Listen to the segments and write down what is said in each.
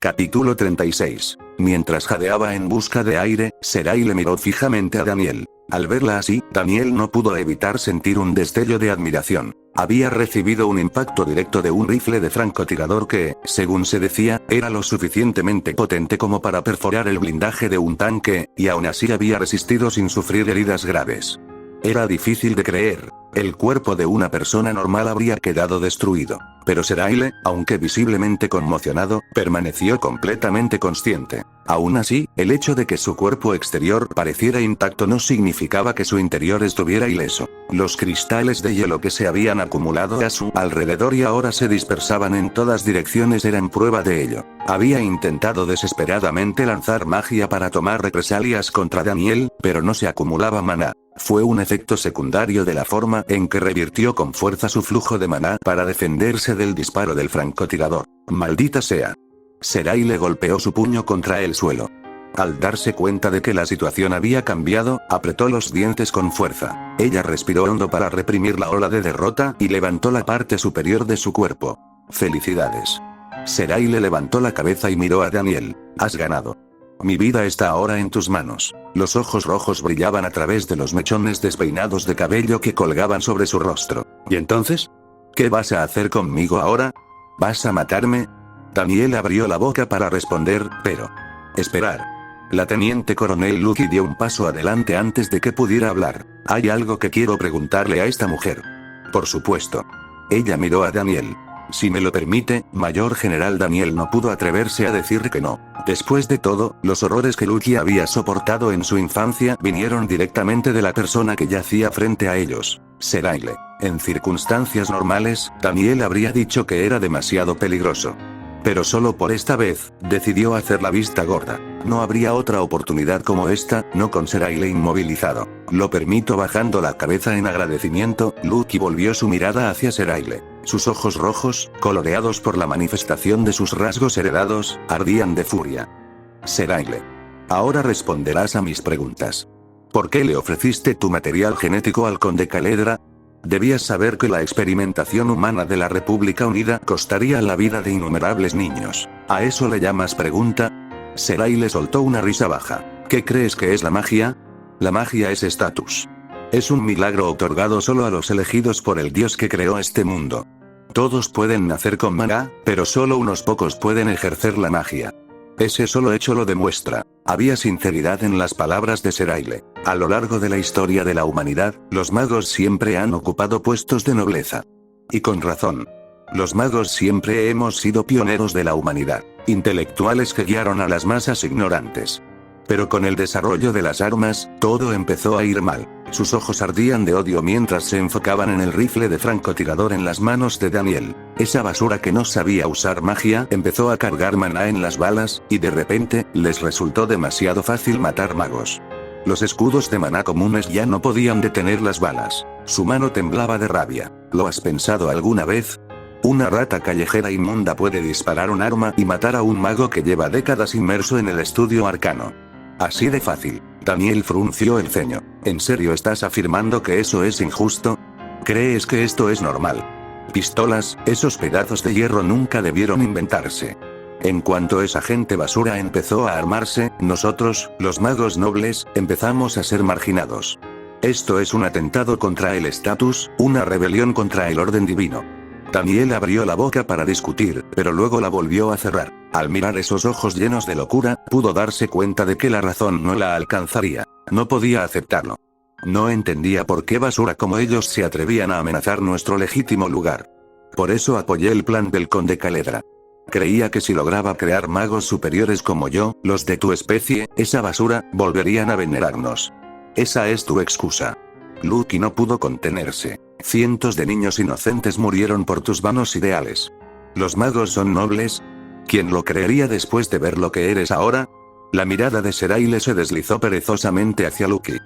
Capítulo 36. Mientras jadeaba en busca de aire, Seraile miró fijamente a Daniel. Al verla así, Daniel no pudo evitar sentir un destello de admiración. Había recibido un impacto directo de un rifle de francotirador que, según se decía, era lo suficientemente potente como para perforar el blindaje de un tanque, y aún así había resistido sin sufrir heridas graves. Era difícil de creer. El cuerpo de una persona normal habría quedado destruido. Pero Seraile, aunque visiblemente conmocionado, permaneció completamente consciente. Aún así, el hecho de que su cuerpo exterior pareciera intacto no significaba que su interior estuviera ileso. Los cristales de hielo que se habían acumulado a su alrededor y ahora se dispersaban en todas direcciones eran prueba de ello. Había intentado desesperadamente lanzar magia para tomar represalias contra Daniel, pero no se acumulaba maná. Fue un efecto secundario de la forma en que revirtió con fuerza su flujo de maná para defenderse del disparo del francotirador. ¡Maldita sea! Seraile golpeó su puño contra el suelo. Al darse cuenta de que la situación había cambiado, apretó los dientes con fuerza. Ella respiró hondo para reprimir la ola de derrota y levantó la parte superior de su cuerpo. ¡Felicidades! Seraile levantó la cabeza y miró a Daniel. Has ganado. Mi vida está ahora en tus manos. Los ojos rojos brillaban a través de los mechones despeinados de cabello que colgaban sobre su rostro. ¿Y entonces? ¿Qué vas a hacer conmigo ahora? ¿Vas a matarme? Daniel abrió la boca para responder, pero... Esperar. La teniente coronel Lucky dio un paso adelante antes de que pudiera hablar. Hay algo que quiero preguntarle a esta mujer. Por supuesto. Ella miró a Daniel. Si me lo permite, mayor general. Daniel no pudo atreverse a decir que no. Después de todo, los horrores que Lucky había soportado en su infancia vinieron directamente de la persona que yacía frente a ellos, Seraile. En circunstancias normales, Daniel habría dicho que era demasiado peligroso. Pero solo por esta vez, decidió hacer la vista gorda. No habría otra oportunidad como esta, no con Seraile inmovilizado. Lo permito. Bajando la cabeza en agradecimiento, Lucky volvió su mirada hacia Seraile. Sus ojos rojos, coloreados por la manifestación de sus rasgos heredados, ardían de furia. Seraile. Ahora responderás a mis preguntas. ¿Por qué le ofreciste tu material genético al conde Caledra? Debías saber que la experimentación humana de la República Unida costaría la vida de innumerables niños. ¿A eso le llamas pregunta? Seraile soltó una risa baja. ¿Qué crees que es la magia? La magia es estatus. Es un milagro otorgado solo a los elegidos por el Dios que creó este mundo. Todos pueden nacer con maná, pero solo unos pocos pueden ejercer la magia. Ese solo hecho lo demuestra. Había sinceridad en las palabras de Seraile. A lo largo de la historia de la humanidad, los magos siempre han ocupado puestos de nobleza. Y con razón. Los magos siempre hemos sido pioneros de la humanidad, intelectuales que guiaron a las masas ignorantes. Pero con el desarrollo de las armas, todo empezó a ir mal. Sus ojos ardían de odio mientras se enfocaban en el rifle de francotirador en las manos de Daniel. Esa basura que no sabía usar magia empezó a cargar maná en las balas, y de repente, les resultó demasiado fácil matar magos. Los escudos de maná comunes ya no podían detener las balas. Su mano temblaba de rabia. ¿Lo has pensado alguna vez? Una rata callejera inmunda puede disparar un arma y matar a un mago que lleva décadas inmerso en el estudio arcano. Así de fácil. Daniel frunció el ceño. ¿En serio estás afirmando que eso es injusto? ¿Crees que esto es normal? Pistolas, esos pedazos de hierro nunca debieron inventarse. En cuanto esa gente basura empezó a armarse, nosotros, los magos nobles, empezamos a ser marginados. Esto es un atentado contra el estatus, una rebelión contra el orden divino. Daniel abrió la boca para discutir, pero luego la volvió a cerrar. Al mirar esos ojos llenos de locura, pudo darse cuenta de que la razón no la alcanzaría. No podía aceptarlo. No entendía por qué basura como ellos se atrevían a amenazar nuestro legítimo lugar. Por eso apoyé el plan del conde Caledra. Creía que si lograba crear magos superiores como yo, los de tu especie, esa basura, volverían a venerarnos. Esa es tu excusa. Lucky no pudo contenerse. Cientos de niños inocentes murieron por tus vanos ideales. ¿Los magos son nobles? ¿Quién lo creería después de ver lo que eres ahora? La mirada de Seraile se deslizó perezosamente hacia Lucky.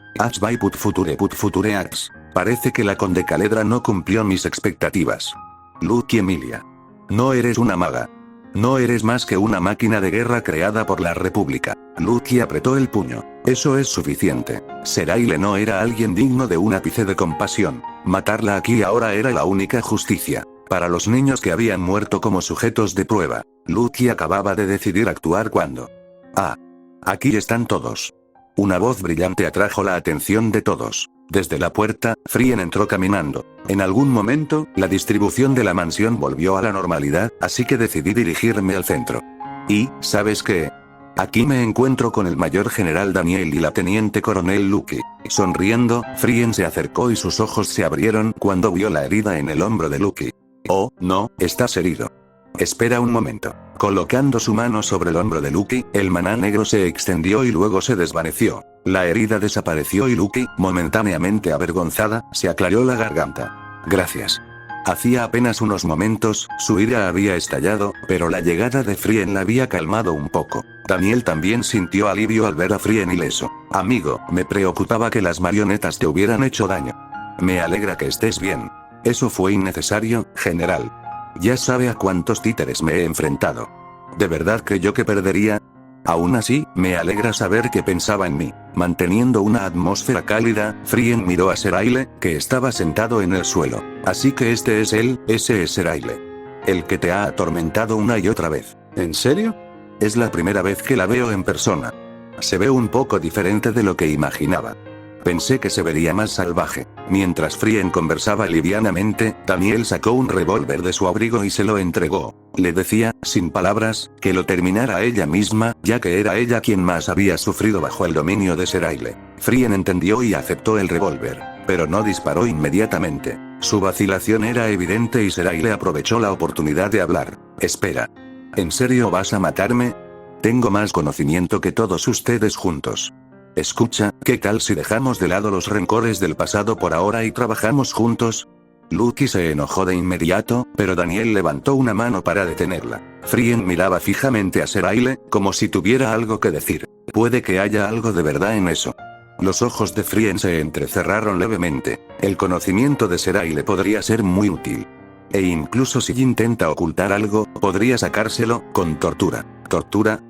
Put future ax. Parece que la conde Caledra no cumplió mis expectativas. Lucky Emilia. No eres una maga. No eres más que una máquina de guerra creada por la República. Lucky apretó el puño. Eso es suficiente. Seraile no era alguien digno de un ápice de compasión. Matarla aquí ahora era la única justicia. Para los niños que habían muerto como sujetos de prueba, Lucky acababa de decidir actuar cuando... ¡Ah! Aquí están todos. Una voz brillante atrajo la atención de todos. Desde la puerta, Frien entró caminando. En algún momento, la distribución de la mansión volvió a la normalidad, así que decidí dirigirme al centro. Y, ¿sabes qué? Aquí me encuentro con el mayor general Daniel y la teniente coronel Lucky. Sonriendo, Frien se acercó y sus ojos se abrieron cuando vio la herida en el hombro de Lucky. Oh, no, estás herido. Espera un momento. Colocando su mano sobre el hombro de Lucky, el maná negro se extendió y luego se desvaneció. La herida desapareció y Lucky, momentáneamente avergonzada, se aclaró la garganta. Gracias. Hacía apenas unos momentos, su ira había estallado, pero la llegada de Frien la había calmado un poco. Daniel también sintió alivio al ver a Frien ileso. Amigo, me preocupaba que las marionetas te hubieran hecho daño. Me alegra que estés bien. Eso fue innecesario, general. Ya sabe a cuántos títeres me he enfrentado. ¿De verdad creyó que perdería? Aún así, me alegra saber que pensaba en mí. Manteniendo una atmósfera cálida, Frien miró a Seraile, que estaba sentado en el suelo. Así que ese es Seraile. El que te ha atormentado una y otra vez. ¿En serio? Es la primera vez que la veo en persona. Se ve un poco diferente de lo que imaginaba. Pensé que se vería más salvaje. Mientras Frien conversaba livianamente, Daniel sacó un revólver de su abrigo y se lo entregó. Le decía, sin palabras, que lo terminara ella misma, ya que era ella quien más había sufrido bajo el dominio de Seraile. Frien entendió y aceptó el revólver, pero no disparó inmediatamente. Su vacilación era evidente y Seraile aprovechó la oportunidad de hablar. Espera. ¿En serio vas a matarme? Tengo más conocimiento que todos ustedes juntos. Escucha, ¿qué tal si dejamos de lado los rencores del pasado por ahora y trabajamos juntos? Lucky se enojó de inmediato, pero Daniel levantó una mano para detenerla. Frien miraba fijamente a Seraile, como si tuviera algo que decir. Puede que haya algo de verdad en eso. Los ojos de Frien se entrecerraron levemente. El conocimiento de Seraile podría ser muy útil. E incluso si intenta ocultar algo, podría sacárselo, con tortura. ¿Tortura?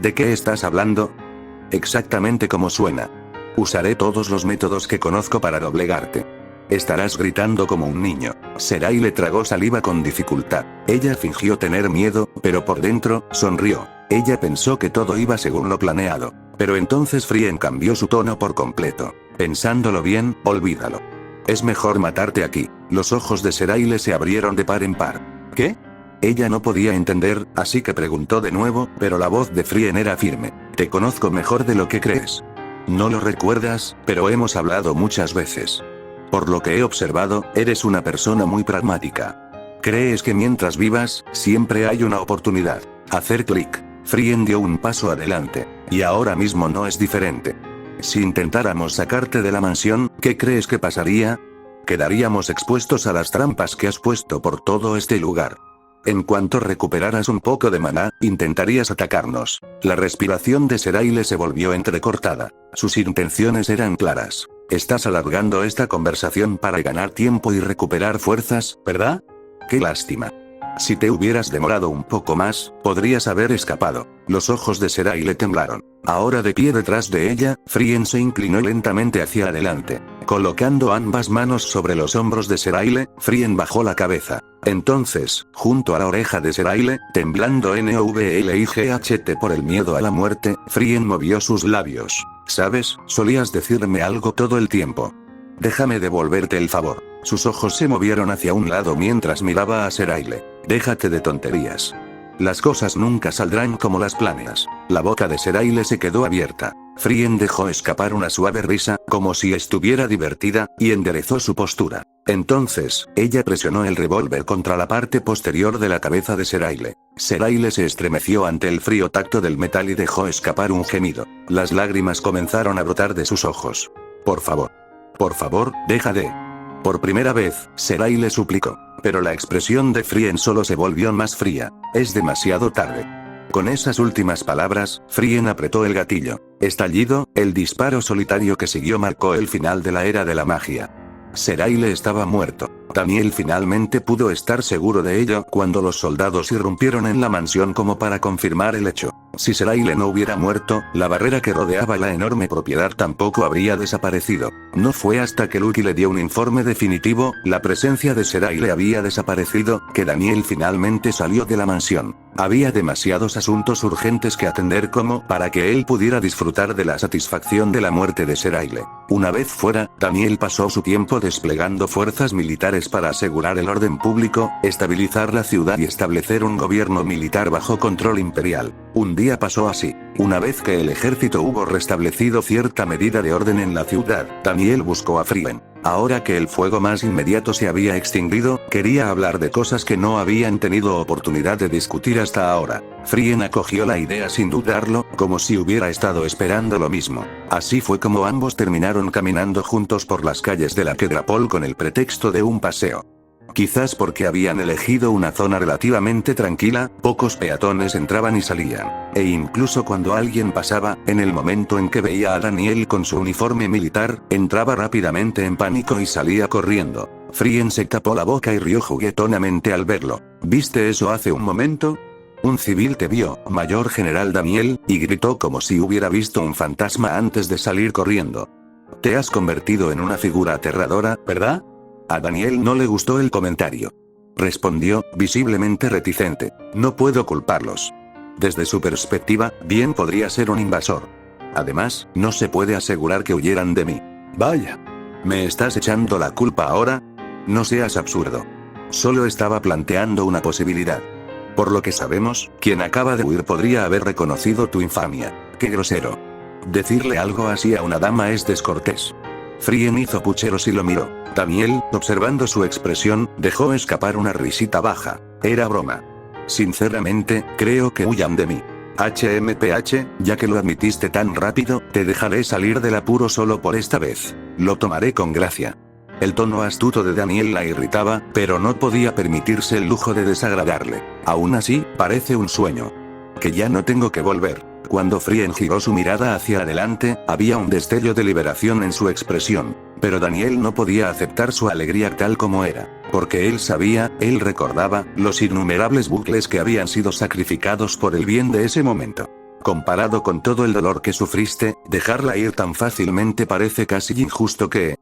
¿De qué estás hablando? Exactamente como suena. Usaré todos los métodos que conozco para doblegarte. Estarás gritando como un niño. Seraile tragó saliva con dificultad. Ella fingió tener miedo, pero por dentro, sonrió. Ella pensó que todo iba según lo planeado. Pero entonces Frien cambió su tono por completo. Pensándolo bien, olvídalo. Es mejor matarte aquí. Los ojos de Seraile se abrieron de par en par. ¿Qué? Ella no podía entender, así que preguntó de nuevo, pero la voz de Frien era firme. Te conozco mejor de lo que crees. No lo recuerdas, pero hemos hablado muchas veces. Por lo que he observado, eres una persona muy pragmática. Crees que mientras vivas, siempre hay una oportunidad. Hacer clic. Frien dio un paso adelante. Y ahora mismo no es diferente. Si intentáramos sacarte de la mansión, ¿qué crees que pasaría? Quedaríamos expuestos a las trampas que has puesto por todo este lugar. En cuanto recuperaras un poco de maná, intentarías atacarnos. La respiración de Seraile se volvió entrecortada. Sus intenciones eran claras. Estás alargando esta conversación para ganar tiempo y recuperar fuerzas, ¿verdad? ¡Qué lástima! Si te hubieras demorado un poco más, podrías haber escapado. Los ojos de Seraile temblaron. Ahora de pie detrás de ella, Frien se inclinó lentamente hacia adelante. Colocando ambas manos sobre los hombros de Seraile, Frien bajó la cabeza. Entonces, junto a la oreja de Seraile, temblando NVLIGHT por el miedo a la muerte, Frien movió sus labios. ¿Sabes? Solías decirme algo todo el tiempo. Déjame devolverte el favor. Sus ojos se movieron hacia un lado mientras miraba a Seraile. Déjate de tonterías. Las cosas nunca saldrán como las planeas. La boca de Seraile se quedó abierta. Frien dejó escapar una suave risa, como si estuviera divertida, y enderezó su postura. Entonces, ella presionó el revólver contra la parte posterior de la cabeza de Seraile. Seraile se estremeció ante el frío tacto del metal y dejó escapar un gemido. Las lágrimas comenzaron a brotar de sus ojos. Por favor, deja de... Por primera vez, Seraile suplicó. Pero la expresión de Frien solo se volvió más fría. Es demasiado tarde. Con esas últimas palabras, Frien apretó el gatillo. Estallido, el disparo solitario que siguió marcó el final de la era de la magia. Seraile estaba muerto. Daniel finalmente pudo estar seguro de ello cuando los soldados irrumpieron en la mansión como para confirmar el hecho. Si Seraile no hubiera muerto, la barrera que rodeaba la enorme propiedad tampoco habría desaparecido. No fue hasta que Lucky le dio un informe definitivo, la presencia de Seraile había desaparecido, que Daniel finalmente salió de la mansión. Había demasiados asuntos urgentes que atender como para que él pudiera disfrutar de la satisfacción de la muerte de Seraile. Una vez fuera, Daniel pasó su tiempo desplegando fuerzas militares para asegurar el orden público, estabilizar la ciudad y establecer un gobierno militar bajo control imperial. Un día pasó así. Una vez que el ejército hubo restablecido cierta medida de orden en la ciudad, Daniel buscó a Frien. Ahora que el fuego más inmediato se había extinguido, quería hablar de cosas que no habían tenido oportunidad de discutir hasta ahora. Frien acogió la idea sin dudarlo, como si hubiera estado esperando lo mismo. Así fue como ambos terminaron caminando juntos por las calles de la Quedrapol con el pretexto de un paseo. Quizás porque habían elegido una zona relativamente tranquila, pocos peatones entraban y salían. E incluso cuando alguien pasaba, en el momento en que veía a Daniel con su uniforme militar, entraba rápidamente en pánico y salía corriendo. Frien se tapó la boca y rió juguetonamente al verlo. ¿Viste eso hace un momento? Un civil te vio, Mayor General Daniel, y gritó como si hubiera visto un fantasma antes de salir corriendo. Te has convertido en una figura aterradora, ¿verdad? A Daniel no le gustó el comentario. Respondió, visiblemente reticente. No puedo culparlos. Desde su perspectiva, bien podría ser un invasor. Además, no se puede asegurar que huyeran de mí. Vaya. ¿Me estás echando la culpa ahora? No seas absurdo. Solo estaba planteando una posibilidad. Por lo que sabemos, quien acaba de huir podría haber reconocido tu infamia. ¡Qué grosero! Decirle algo así a una dama es descortés. Frien hizo pucheros y lo miró. Daniel, observando su expresión, dejó escapar una risita baja. Era broma. Sinceramente, creo que huyan de mí. HMPH, ya que lo admitiste tan rápido, te dejaré salir del apuro solo por esta vez. Lo tomaré con gracia. El tono astuto de Daniel la irritaba, pero no podía permitirse el lujo de desagradarle. Aún así, parece un sueño. Que ya no tengo que volver. Cuando Frien giró su mirada hacia adelante, había un destello de liberación en su expresión. Pero Daniel no podía aceptar su alegría tal como era. Porque él sabía, él recordaba, los innumerables bucles que habían sido sacrificados por el bien de ese momento. Comparado con todo el dolor que sufriste, dejarla ir tan fácilmente parece casi injusto que...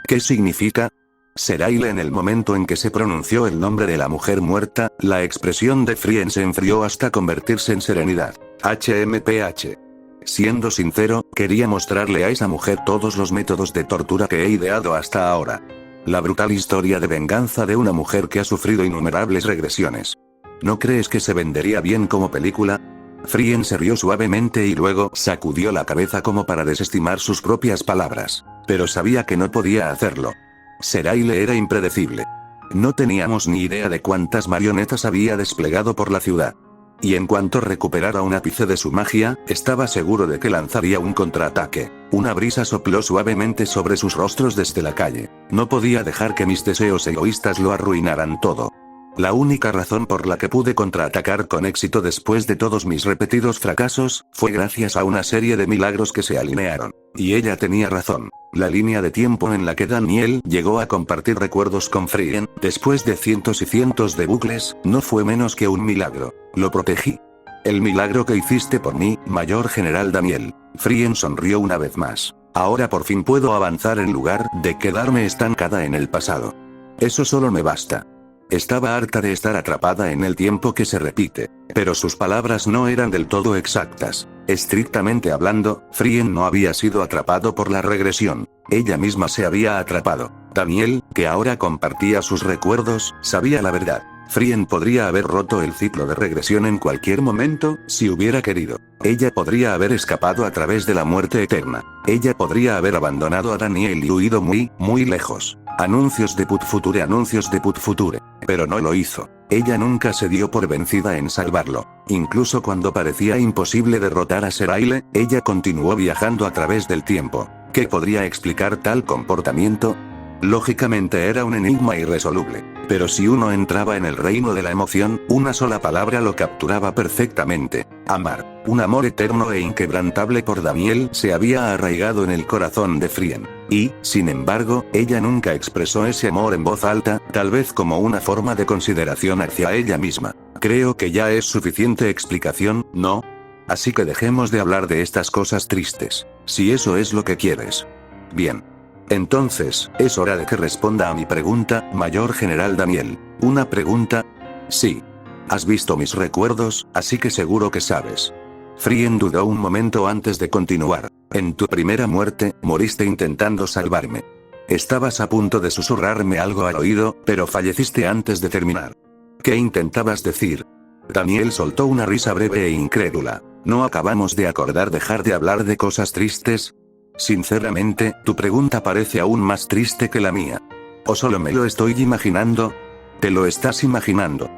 ¿Qué significa? Seraile. En el momento en que se pronunció el nombre de la mujer muerta, la expresión de Frien se enfrió hasta convertirse en serenidad. HMPH. Siendo sincero, quería mostrarle a esa mujer todos los métodos de tortura que he ideado hasta ahora. La brutal historia de venganza de una mujer que ha sufrido innumerables regresiones. ¿No crees que se vendería bien como película? Frien se rió suavemente y luego sacudió la cabeza como para desestimar sus propias palabras. Pero sabía que no podía hacerlo. Seraile era impredecible. No teníamos ni idea de cuántas marionetas había desplegado por la ciudad. Y en cuanto recuperara un ápice de su magia, estaba seguro de que lanzaría un contraataque. Una brisa sopló suavemente sobre sus rostros desde la calle. No podía dejar que mis deseos egoístas lo arruinaran todo. La única razón por la que pude contraatacar con éxito después de todos mis repetidos fracasos, fue gracias a una serie de milagros que se alinearon. Y ella tenía razón. La línea de tiempo en la que Daniel llegó a compartir recuerdos con Frien, después de cientos y cientos de bucles, no fue menos que un milagro. Lo protegí. El milagro que hiciste por mí, Mayor General Daniel. Frien sonrió una vez más. Ahora por fin puedo avanzar en lugar de quedarme estancada en el pasado. Eso solo me basta. Estaba harta de estar atrapada en el tiempo que se repite. Pero sus palabras no eran del todo exactas. Estrictamente hablando, Frien no había sido atrapado por la regresión. Ella misma se había atrapado. Daniel, que ahora compartía sus recuerdos, sabía la verdad. Frien podría haber roto el ciclo de regresión en cualquier momento, si hubiera querido. Ella podría haber escapado a través de la muerte eterna. Ella podría haber abandonado a Daniel y huido muy, muy lejos. Anuncios de Put Future, anuncios de Put Future. Pero no lo hizo. Ella nunca se dio por vencida en salvarlo. Incluso cuando parecía imposible derrotar a Seraile, ella continuó viajando a través del tiempo. ¿Qué podría explicar tal comportamiento? Lógicamente era un enigma irresoluble. Pero si uno entraba en el reino de la emoción, una sola palabra lo capturaba perfectamente. Amar. Un amor eterno e inquebrantable por Daniel se había arraigado en el corazón de Frien. Y, sin embargo, ella nunca expresó ese amor en voz alta, tal vez como una forma de consideración hacia ella misma. Creo que ya es suficiente explicación, ¿no? Así que dejemos de hablar de estas cosas tristes. Si eso es lo que quieres. Bien. Entonces, es hora de que responda a mi pregunta, Mayor General Daniel. ¿Una pregunta? Sí. Has visto mis recuerdos, así que seguro que sabes. Frien dudó un momento antes de continuar. En tu primera muerte, moriste intentando salvarme. Estabas a punto de susurrarme algo al oído, pero falleciste antes de terminar. ¿Qué intentabas decir? Daniel soltó una risa breve e incrédula. ¿No acabamos de acordar dejar de hablar de cosas tristes? Sinceramente, tu pregunta parece aún más triste que la mía. ¿O solo me lo estoy imaginando? Te lo estás imaginando.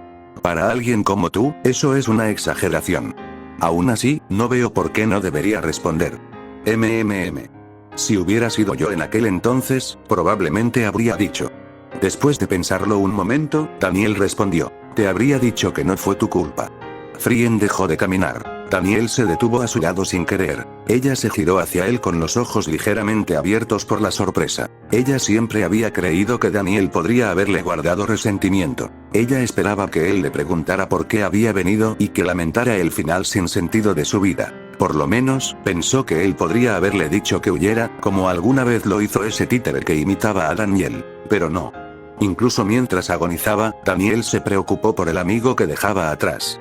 Para alguien como tú, eso es una exageración. Aún así, no veo por qué no debería responder. Si hubiera sido yo en aquel entonces, probablemente habría dicho. Después de pensarlo un momento, Daniel respondió. Te habría dicho que no fue tu culpa. Frien dejó de caminar. Daniel se detuvo a su lado sin querer. Ella se giró hacia él con los ojos ligeramente abiertos por la sorpresa. Ella siempre había creído que Daniel podría haberle guardado resentimiento. Ella esperaba que él le preguntara por qué había venido y que lamentara el final sin sentido de su vida. Por lo menos, pensó que él podría haberle dicho que huyera, como alguna vez lo hizo ese títere que imitaba a Daniel. Pero no. Incluso mientras agonizaba, Daniel se preocupó por el amigo que dejaba atrás.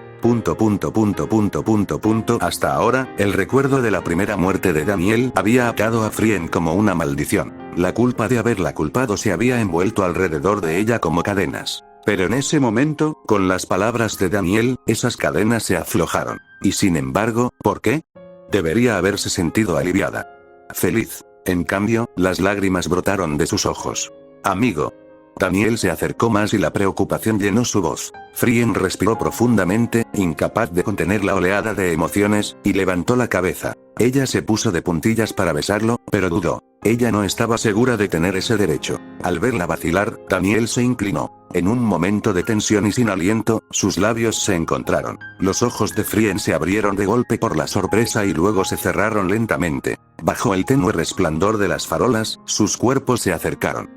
Hasta ahora, el recuerdo de la primera muerte de Daniel había atado a Frien como una maldición. La culpa de haberla culpado se había envuelto alrededor de ella como cadenas. Pero en ese momento, con las palabras de Daniel, esas cadenas se aflojaron. Y sin embargo, ¿por qué? Debería haberse sentido aliviada. Feliz. En cambio, las lágrimas brotaron de sus ojos. Amigo. Daniel se acercó más y la preocupación llenó su voz. Frien respiró profundamente, incapaz de contener la oleada de emociones, y levantó la cabeza. Ella se puso de puntillas para besarlo, pero dudó. Ella no estaba segura de tener ese derecho. Al verla vacilar, Daniel se inclinó. En un momento de tensión y sin aliento, sus labios se encontraron. Los ojos de Frien se abrieron de golpe por la sorpresa y luego se cerraron lentamente. Bajo el tenue resplandor de las farolas, sus cuerpos se acercaron.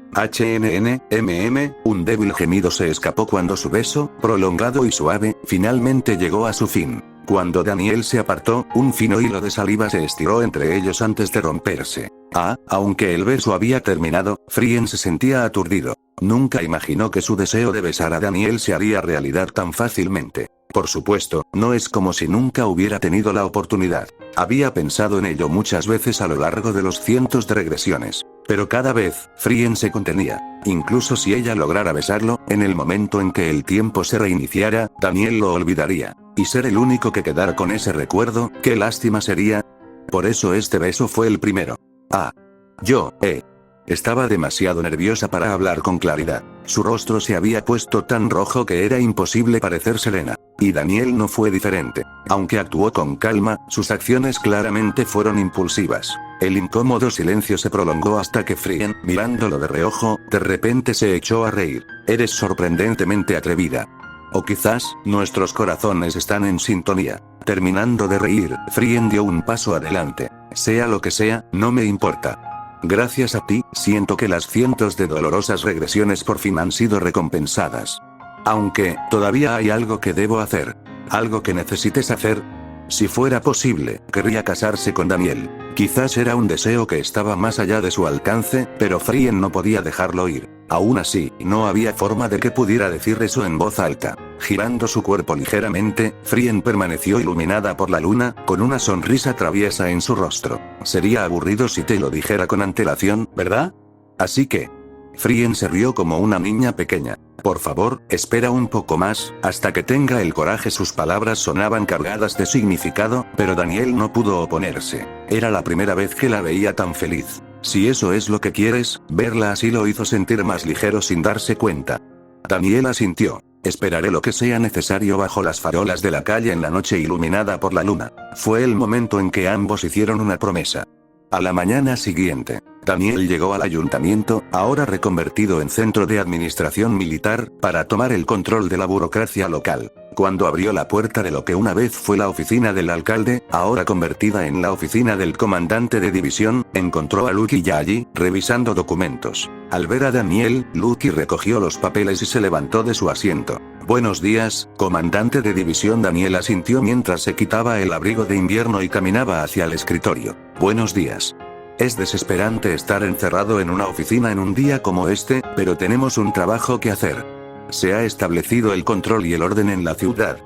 Un débil gemido se escapó cuando su beso, prolongado y suave, finalmente llegó a su fin. Cuando Daniel se apartó, un fino hilo de saliva se estiró entre ellos antes de romperse. Aunque el beso había terminado, Frien se sentía aturdido. Nunca imaginó que su deseo de besar a Daniel se haría realidad tan fácilmente. Por supuesto, no es como si nunca hubiera tenido la oportunidad. Había pensado en ello muchas veces a lo largo de los cientos de regresiones. Pero cada vez, Frien se contenía. Incluso si ella lograra besarlo, en el momento en que el tiempo se reiniciara, Daniel lo olvidaría. Y ser el único que quedara con ese recuerdo, qué lástima sería. Por eso este beso fue el primero. Estaba demasiado nerviosa para hablar con claridad. Su rostro se había puesto tan rojo que era imposible parecer serena. Y Daniel no fue diferente. Aunque actuó con calma, sus acciones claramente fueron impulsivas. El incómodo silencio se prolongó hasta que Frien, mirándolo de reojo, de repente se echó a reír. Eres sorprendentemente atrevida. O quizás, nuestros corazones están en sintonía. Terminando de reír, Frien dio un paso adelante. Sea lo que sea, no me importa. Gracias a ti, siento que las cientos de dolorosas regresiones por fin han sido recompensadas. Aunque, todavía hay algo que debo hacer. Algo que necesites hacer. Si fuera posible, querría casarse con Daniel. Quizás era un deseo que estaba más allá de su alcance, pero Frien no podía dejarlo ir. Aún así, no había forma de que pudiera decir eso en voz alta. Girando su cuerpo ligeramente, Frien permaneció iluminada por la luna, con una sonrisa traviesa en su rostro. Sería aburrido si te lo dijera con antelación, ¿verdad? Así que... Frien se rió como una niña pequeña. Por favor, espera un poco más, hasta que tenga el coraje. Sus palabras sonaban cargadas de significado, pero Daniel no pudo oponerse. Era la primera vez que la veía tan feliz. Si eso es lo que quieres, verla así lo hizo sentir más ligero sin darse cuenta. Daniel asintió. Esperaré lo que sea necesario bajo las farolas de la calle en la noche iluminada por la luna. Fue el momento en que ambos hicieron una promesa. A la mañana siguiente, Daniel llegó al ayuntamiento, ahora reconvertido en centro de administración militar, para tomar el control de la burocracia local. Cuando abrió la puerta de lo que una vez fue la oficina del alcalde, ahora convertida en la oficina del comandante de división, encontró a Lucky ya allí, revisando documentos. Al ver a Daniel, Lucky recogió los papeles y se levantó de su asiento. Buenos días, comandante de división. Daniel asintió mientras se quitaba el abrigo de invierno y caminaba hacia el escritorio. Buenos días. Es desesperante estar encerrado en una oficina en un día como este, pero tenemos un trabajo que hacer. Se ha establecido el control y el orden en la ciudad.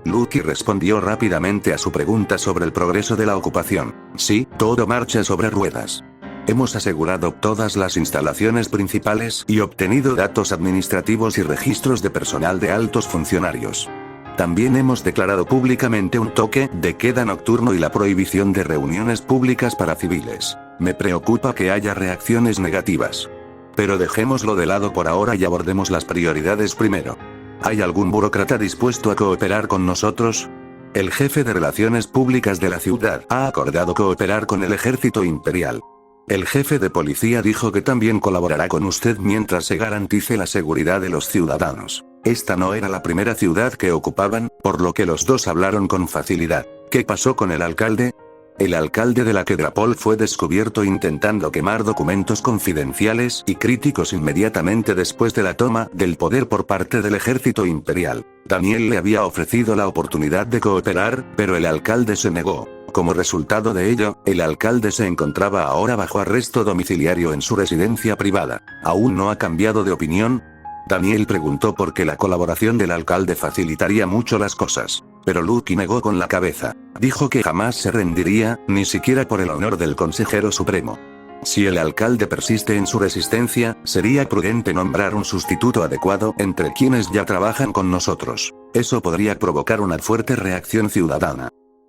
Lucky respondió rápidamente a su pregunta sobre el progreso de la ocupación. Sí, todo marcha sobre ruedas. Hemos asegurado todas las instalaciones principales y obtenido datos administrativos y registros de personal de altos funcionarios. También hemos declarado públicamente un toque de queda nocturno y la prohibición de reuniones públicas para civiles. Me preocupa que haya reacciones negativas. Pero dejémoslo de lado por ahora y abordemos las prioridades primero. ¿Hay algún burócrata dispuesto a cooperar con nosotros? El jefe de Relaciones Públicas de la ciudad ha acordado cooperar con el ejército imperial. El jefe de policía dijo que también colaborará con usted mientras se garantice la seguridad de los ciudadanos. Esta no era la primera ciudad que ocupaban, por lo que los dos hablaron con facilidad. ¿Qué pasó con el alcalde? El alcalde de la Quedrapol fue descubierto intentando quemar documentos confidenciales y críticos inmediatamente después de la toma del poder por parte del ejército imperial. Daniel le había ofrecido la oportunidad de cooperar, pero el alcalde se negó. Como resultado de ello, el alcalde se encontraba ahora bajo arresto domiciliario en su residencia privada. ¿Aún no ha cambiado de opinión? Daniel preguntó porque la colaboración del alcalde facilitaría mucho las cosas. Pero Lucky negó con la cabeza. Dijo que jamás se rendiría, ni siquiera por el honor del consejero supremo. Si el alcalde persiste en su resistencia, sería prudente nombrar un sustituto adecuado entre quienes ya trabajan con nosotros. Eso podría provocar una fuerte reacción ciudadana.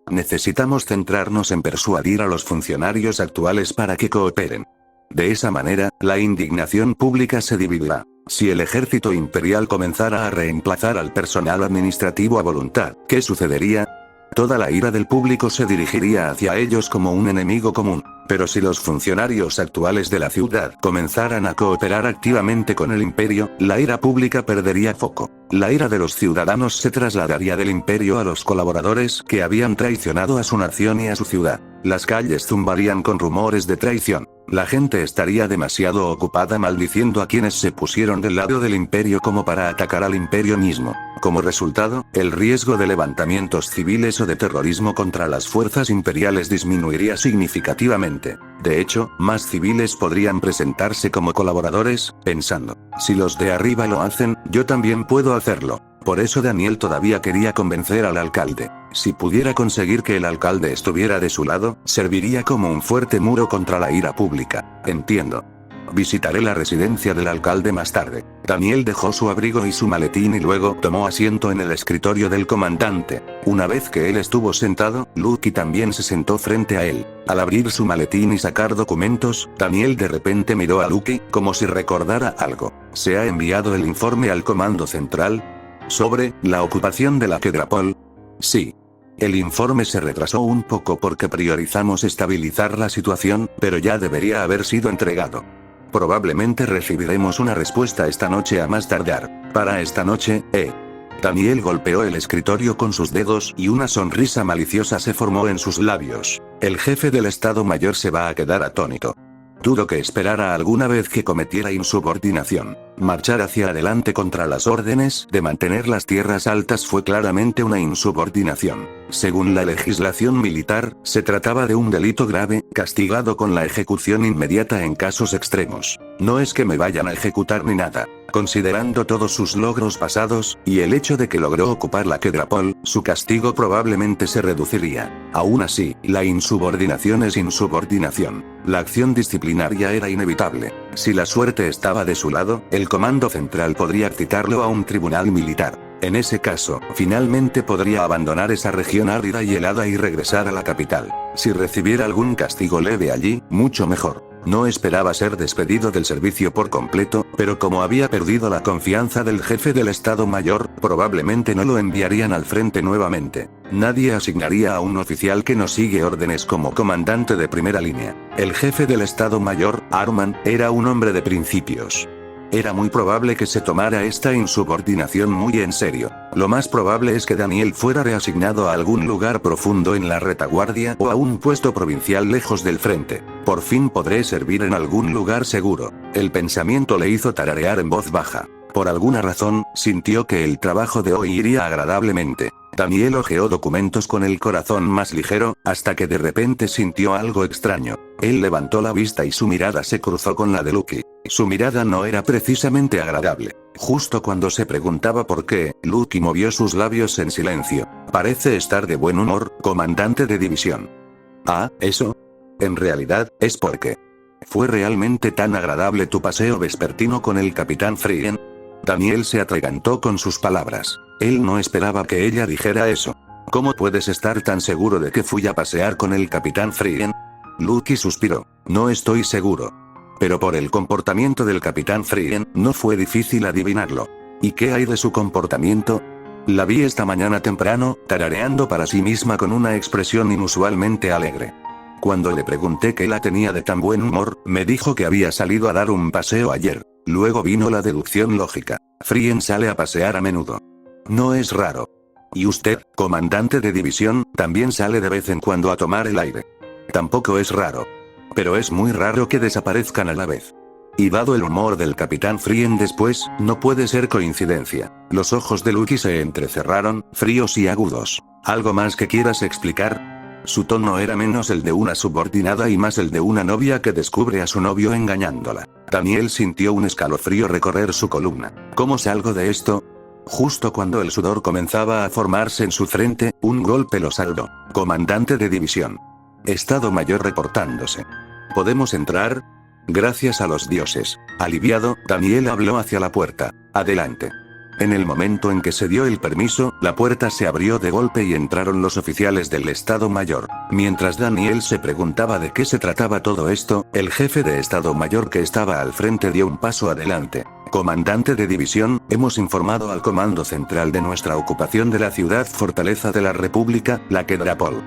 Necesitamos centrarnos en persuadir a los funcionarios actuales para que cooperen. De esa manera, la indignación pública se dividirá. Si el ejército imperial comenzara a reemplazar al personal administrativo a voluntad, ¿qué sucedería? Toda la ira del público se dirigiría hacia ellos como un enemigo común. Pero si los funcionarios actuales de la ciudad comenzaran a cooperar activamente con el imperio, la ira pública perdería foco. La ira de los ciudadanos se trasladaría del imperio a los colaboradores que habían traicionado a su nación y a su ciudad. Las calles zumbarían con rumores de traición. La gente estaría demasiado ocupada maldiciendo a quienes se pusieron del lado del imperio como para atacar al imperio mismo. Como resultado, el riesgo de levantamientos civiles o de terrorismo contra las fuerzas imperiales disminuiría significativamente. De hecho, más civiles podrían presentarse como colaboradores, pensando, si los de arriba lo hacen, yo también puedo hacerlo. Por eso Daniel todavía quería convencer al alcalde. Si pudiera conseguir que el alcalde estuviera de su lado, serviría como un fuerte muro contra la ira pública. Entiendo. Visitaré la residencia del alcalde más tarde. Daniel dejó su abrigo y su maletín y luego tomó asiento en el escritorio del comandante. Una vez que él estuvo sentado, Lucky también se sentó frente a él. Al abrir su maletín y sacar documentos, Daniel de repente miró a Lucky, como si recordara algo. ¿Se ha enviado el informe al comando central? ¿Sobre la ocupación de la Quedrapol? Sí. El informe se retrasó un poco porque priorizamos estabilizar la situación, pero ya debería haber sido entregado. Probablemente recibiremos una respuesta esta noche a más tardar. Para esta noche, Daniel golpeó el escritorio con sus dedos y una sonrisa maliciosa se formó en sus labios. El jefe del Estado Mayor se va a quedar atónito. Dudo que esperara alguna vez que cometiera insubordinación. Marchar hacia adelante contra las órdenes de mantener las tierras altas fue claramente una insubordinación. Según la legislación militar, se trataba de un delito grave, castigado con la ejecución inmediata en casos extremos. No es que me vayan a ejecutar ni nada. Considerando todos sus logros pasados, y el hecho de que logró ocupar la Quedrapol, su castigo probablemente se reduciría. Aún así, la insubordinación es insubordinación. La acción disciplinaria era inevitable. Si la suerte estaba de su lado, el comando central podría citarlo a un tribunal militar. En ese caso, finalmente podría abandonar esa región árida y helada y regresar a la capital. Si recibiera algún castigo leve allí, mucho mejor. No esperaba ser despedido del servicio por completo, pero como había perdido la confianza del jefe del Estado Mayor, probablemente no lo enviarían al frente nuevamente. Nadie asignaría a un oficial que no sigue órdenes como comandante de primera línea. El jefe del Estado Mayor, Arman, era un hombre de principios. Era muy probable que se tomara esta insubordinación muy en serio. Lo más probable es que Daniel fuera reasignado a algún lugar profundo en la retaguardia o a un puesto provincial lejos del frente. Por fin podré servir en algún lugar seguro. El pensamiento le hizo tararear en voz baja. Por alguna razón, sintió que el trabajo de hoy iría agradablemente. Daniel hojeó documentos con el corazón más ligero, hasta que de repente sintió algo extraño. Él levantó la vista y su mirada se cruzó con la de Lucky. Su mirada no era precisamente agradable. Justo cuando se preguntaba por qué, Lucky movió sus labios en silencio. Parece estar de buen humor, comandante de división. Ah, ¿eso? En realidad, es porque... ¿Fue realmente tan agradable tu paseo vespertino con el capitán Frien? Daniel se atragantó con sus palabras. Él no esperaba que ella dijera eso. ¿Cómo puedes estar tan seguro de que fui a pasear con el capitán Frien? Lucky suspiró. No estoy seguro. Pero por el comportamiento del capitán Frien, no fue difícil adivinarlo. ¿Y qué hay de su comportamiento? La vi esta mañana temprano, tarareando para sí misma con una expresión inusualmente alegre. Cuando le pregunté qué la tenía de tan buen humor, me dijo que había salido a dar un paseo ayer. Luego vino la deducción lógica. Frien sale a pasear a menudo. No es raro. Y usted, comandante de división, también sale de vez en cuando a tomar el aire. Tampoco es raro. Pero es muy raro que desaparezcan a la vez. Y dado el humor del capitán Frien después, no puede ser coincidencia. Los ojos de Lucky se entrecerraron, fríos y agudos. ¿Algo más que quieras explicar? Su tono era menos el de una subordinada y más el de una novia que descubre a su novio engañándola. Daniel sintió un escalofrío recorrer su columna. ¿Cómo salgo de esto? Justo cuando el sudor comenzaba a formarse en su frente, un golpe lo salvó. Comandante de división. Estado Mayor reportándose. ¿Podemos entrar? Gracias a los dioses. Aliviado, Daniel habló hacia la puerta. Adelante. En el momento en que se dio el permiso, la puerta se abrió de golpe y entraron los oficiales del Estado Mayor. Mientras Daniel se preguntaba de qué se trataba todo esto, el jefe de Estado Mayor que estaba al frente dio un paso adelante. Comandante de división, hemos informado al Comando Central de nuestra ocupación de la ciudad fortaleza de la República, la Kedrapol.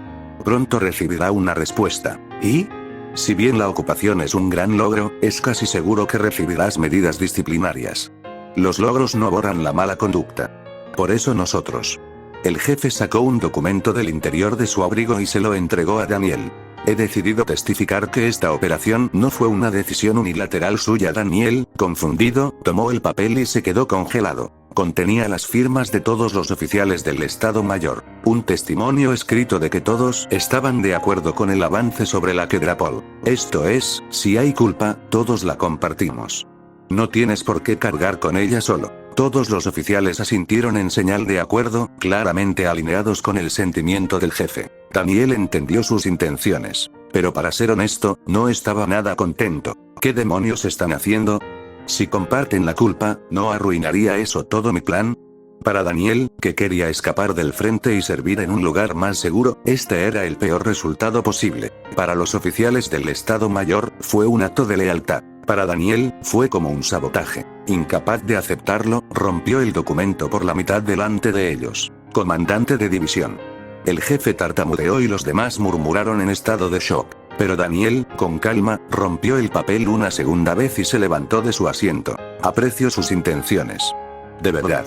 Pronto recibirá una respuesta. ¿Y? Si bien la ocupación es un gran logro, es casi seguro que recibirás medidas disciplinarias. Los logros no borran la mala conducta. Por eso nosotros. El jefe sacó un documento del interior de su abrigo y se lo entregó a Daniel. He decidido testificar que esta operación no fue una decisión unilateral suya. Daniel, confundido, tomó el papel y se quedó congelado. Contenía las firmas de todos los oficiales del Estado Mayor. Un testimonio escrito de que todos estaban de acuerdo con el avance sobre la Kedrapol. Esto es, si hay culpa, todos la compartimos. No tienes por qué cargar con ella solo. Todos los oficiales asintieron en señal de acuerdo, claramente alineados con el sentimiento del jefe. Daniel entendió sus intenciones. Pero para ser honesto, no estaba nada contento. ¿Qué demonios están haciendo? Si comparten la culpa, ¿no arruinaría eso todo mi plan? Para Daniel, que quería escapar del frente y servir en un lugar más seguro, este era el peor resultado posible. Para los oficiales del Estado Mayor, fue un acto de lealtad. Para Daniel, fue como un sabotaje. Incapaz de aceptarlo, rompió el documento por la mitad delante de ellos. Comandante de división. El jefe tartamudeó y los demás murmuraron en estado de shock. Pero Daniel, con calma, rompió el papel una segunda vez y se levantó de su asiento. Aprecio sus intenciones. De verdad.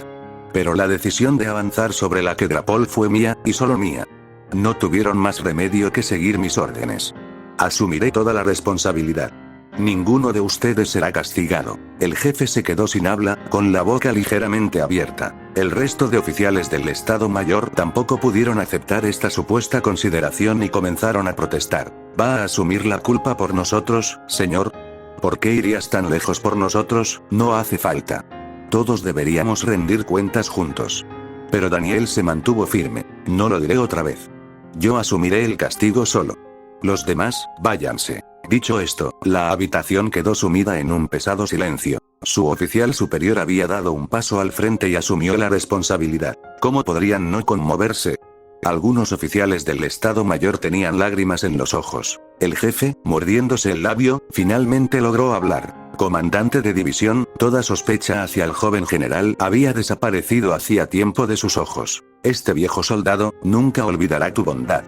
Pero la decisión de avanzar sobre la Kedrapol fue mía, y solo mía. No tuvieron más remedio que seguir mis órdenes. Asumiré toda la responsabilidad. Ninguno de ustedes será castigado. El jefe se quedó sin habla, con la boca ligeramente abierta. El resto de oficiales del Estado Mayor tampoco pudieron aceptar esta supuesta consideración y comenzaron a protestar. ¿Va a asumir la culpa por nosotros, señor? ¿Por qué irías tan lejos por nosotros? No hace falta. Todos deberíamos rendir cuentas juntos. Pero Daniel se mantuvo firme. No lo diré otra vez. Yo asumiré el castigo solo. Los demás, váyanse. Dicho esto, la habitación quedó sumida en un pesado silencio. Su oficial superior había dado un paso al frente y asumió la responsabilidad. ¿Cómo podrían no conmoverse? Algunos oficiales del Estado Mayor tenían lágrimas en los ojos. El jefe, mordiéndose el labio, finalmente logró hablar. Comandante de división, toda sospecha hacia el joven general había desaparecido hacía tiempo de sus ojos. Este viejo soldado, nunca olvidará tu bondad.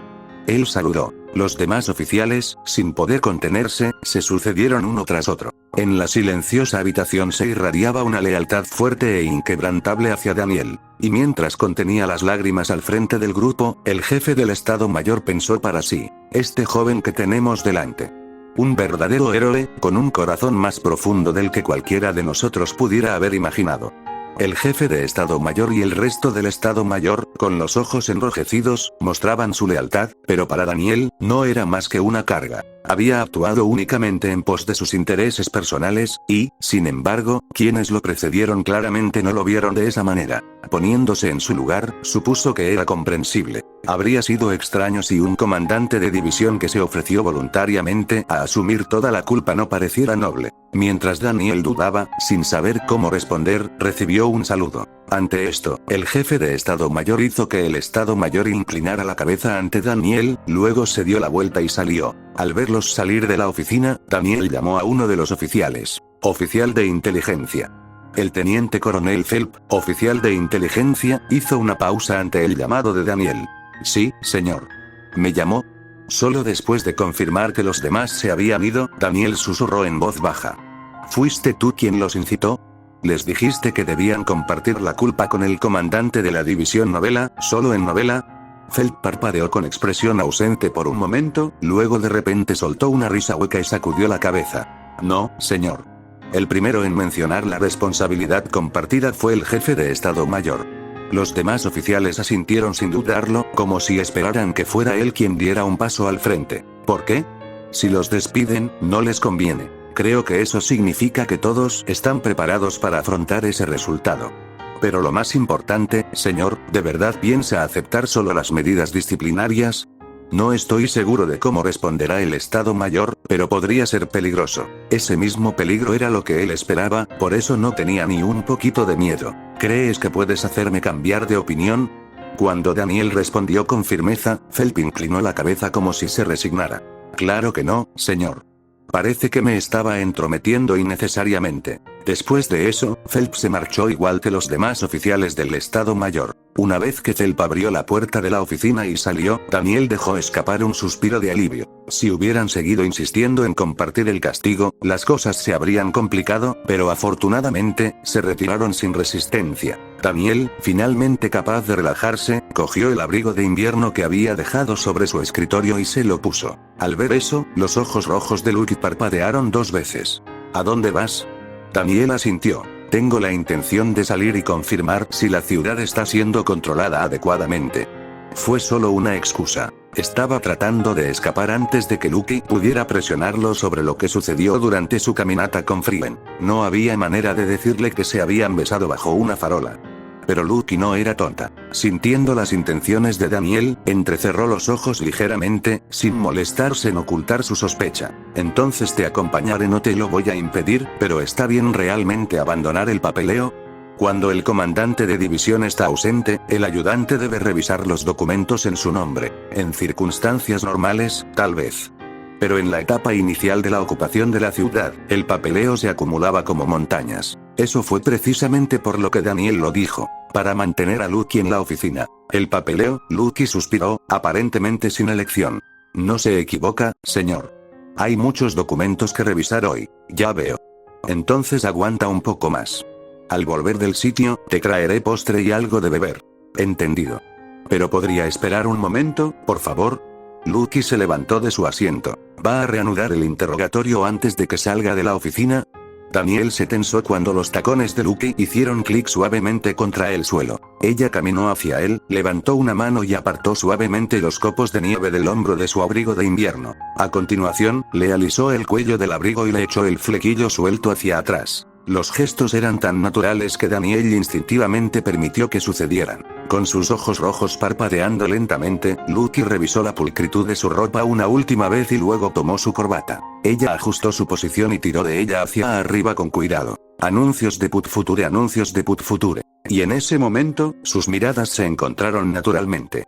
Él saludó. Los demás oficiales, sin poder contenerse, se sucedieron uno tras otro. En la silenciosa habitación se irradiaba una lealtad fuerte e inquebrantable hacia Daniel. Y mientras contenía las lágrimas al frente del grupo, el jefe del Estado Mayor pensó para sí: este joven que tenemos delante. Un verdadero héroe, con un corazón más profundo del que cualquiera de nosotros pudiera haber imaginado. El jefe de Estado Mayor y el resto del Estado Mayor, con los ojos enrojecidos, mostraban su lealtad, pero para Daniel, no era más que una carga. Había actuado únicamente en pos de sus intereses personales, y, sin embargo, quienes lo precedieron claramente no lo vieron de esa manera. Poniéndose en su lugar, supuso que era comprensible. Habría sido extraño si un comandante de división que se ofreció voluntariamente a asumir toda la culpa no pareciera noble. Mientras Daniel dudaba, sin saber cómo responder, recibió un saludo. Ante esto, el jefe de Estado Mayor hizo que el Estado Mayor inclinara la cabeza ante Daniel, luego se dio la vuelta y salió. Al verlos salir de la oficina, Daniel llamó a uno de los oficiales. Oficial de inteligencia. El teniente coronel Phelps, oficial de inteligencia, hizo una pausa ante el llamado de Daniel. Sí, señor. ¿Me llamó? Solo después de confirmar que los demás se habían ido, Daniel susurró en voz baja. ¿Fuiste tú quien los incitó? ¿Les dijiste que debían compartir la culpa con el comandante de la división Novela, solo en Novela? Phelps parpadeó con expresión ausente por un momento, luego de repente soltó una risa hueca y sacudió la cabeza. No, señor. El primero en mencionar la responsabilidad compartida fue el jefe de Estado Mayor. Los demás oficiales asintieron sin dudarlo, como si esperaran que fuera él quien diera un paso al frente. ¿Por qué? Si los despiden, no les conviene. Creo que eso significa que todos están preparados para afrontar ese resultado. Pero lo más importante, señor, ¿de verdad piensa aceptar solo las medidas disciplinarias? No estoy seguro de cómo responderá el Estado Mayor, pero podría ser peligroso. Ese mismo peligro era lo que él esperaba, por eso no tenía ni un poquito de miedo. ¿Crees que puedes hacerme cambiar de opinión? Cuando Daniel respondió con firmeza, Phelps inclinó la cabeza como si se resignara. Claro que no, señor. Parece que me estaba entrometiendo innecesariamente. Después de eso, Phelps se marchó igual que los demás oficiales del Estado Mayor. Una vez que Phelps abrió la puerta de la oficina y salió, Daniel dejó escapar un suspiro de alivio. Si hubieran seguido insistiendo en compartir el castigo, las cosas se habrían complicado, pero afortunadamente, se retiraron sin resistencia. Daniel, finalmente capaz de relajarse, cogió el abrigo de invierno que había dejado sobre su escritorio y se lo puso. Al ver eso, los ojos rojos de Lucky parpadearon 2 veces. ¿A dónde vas? Daniel asintió. Tengo la intención de salir y confirmar si la ciudad está siendo controlada adecuadamente. Fue solo una excusa. Estaba tratando de escapar antes de que Lucky pudiera presionarlo sobre lo que sucedió durante su caminata con Frieden. No había manera de decirle que se habían besado bajo una farola. Pero Lucky no era tonta. Sintiendo las intenciones de Daniel, entrecerró los ojos ligeramente, sin molestarse en ocultar su sospecha. Entonces te acompañaré, no te lo voy a impedir, pero ¿está bien realmente abandonar el papeleo? Cuando el comandante de división está ausente, el ayudante debe revisar los documentos en su nombre. En circunstancias normales, tal vez. Pero en la etapa inicial de la ocupación de la ciudad, el papeleo se acumulaba como montañas. Eso fue precisamente por lo que Daniel lo dijo. Para mantener a Lucky en la oficina. El papeleo, Lucky suspiró, aparentemente sin elección. No se equivoca, señor. Hay muchos documentos que revisar hoy. Ya veo. Entonces aguanta un poco más. Al volver del sitio, te traeré postre y algo de beber. Entendido. ¿Pero podría esperar un momento, por favor? Lucky se levantó de su asiento. ¿Va a reanudar el interrogatorio antes de que salga de la oficina? Daniel se tensó cuando los tacones de Lucky hicieron clic suavemente contra el suelo. Ella caminó hacia él, levantó una mano y apartó suavemente los copos de nieve del hombro de su abrigo de invierno. A continuación, le alisó el cuello del abrigo y le echó el flequillo suelto hacia atrás. Los gestos eran tan naturales que Daniel instintivamente permitió que sucedieran. Con sus ojos rojos parpadeando lentamente, Lucky revisó la pulcritud de su ropa una última vez y luego tomó su corbata. Ella ajustó su posición y tiró de ella hacia arriba con cuidado. Anuncios de Put Future, anuncios de Put Future. Y en ese momento, sus miradas se encontraron naturalmente.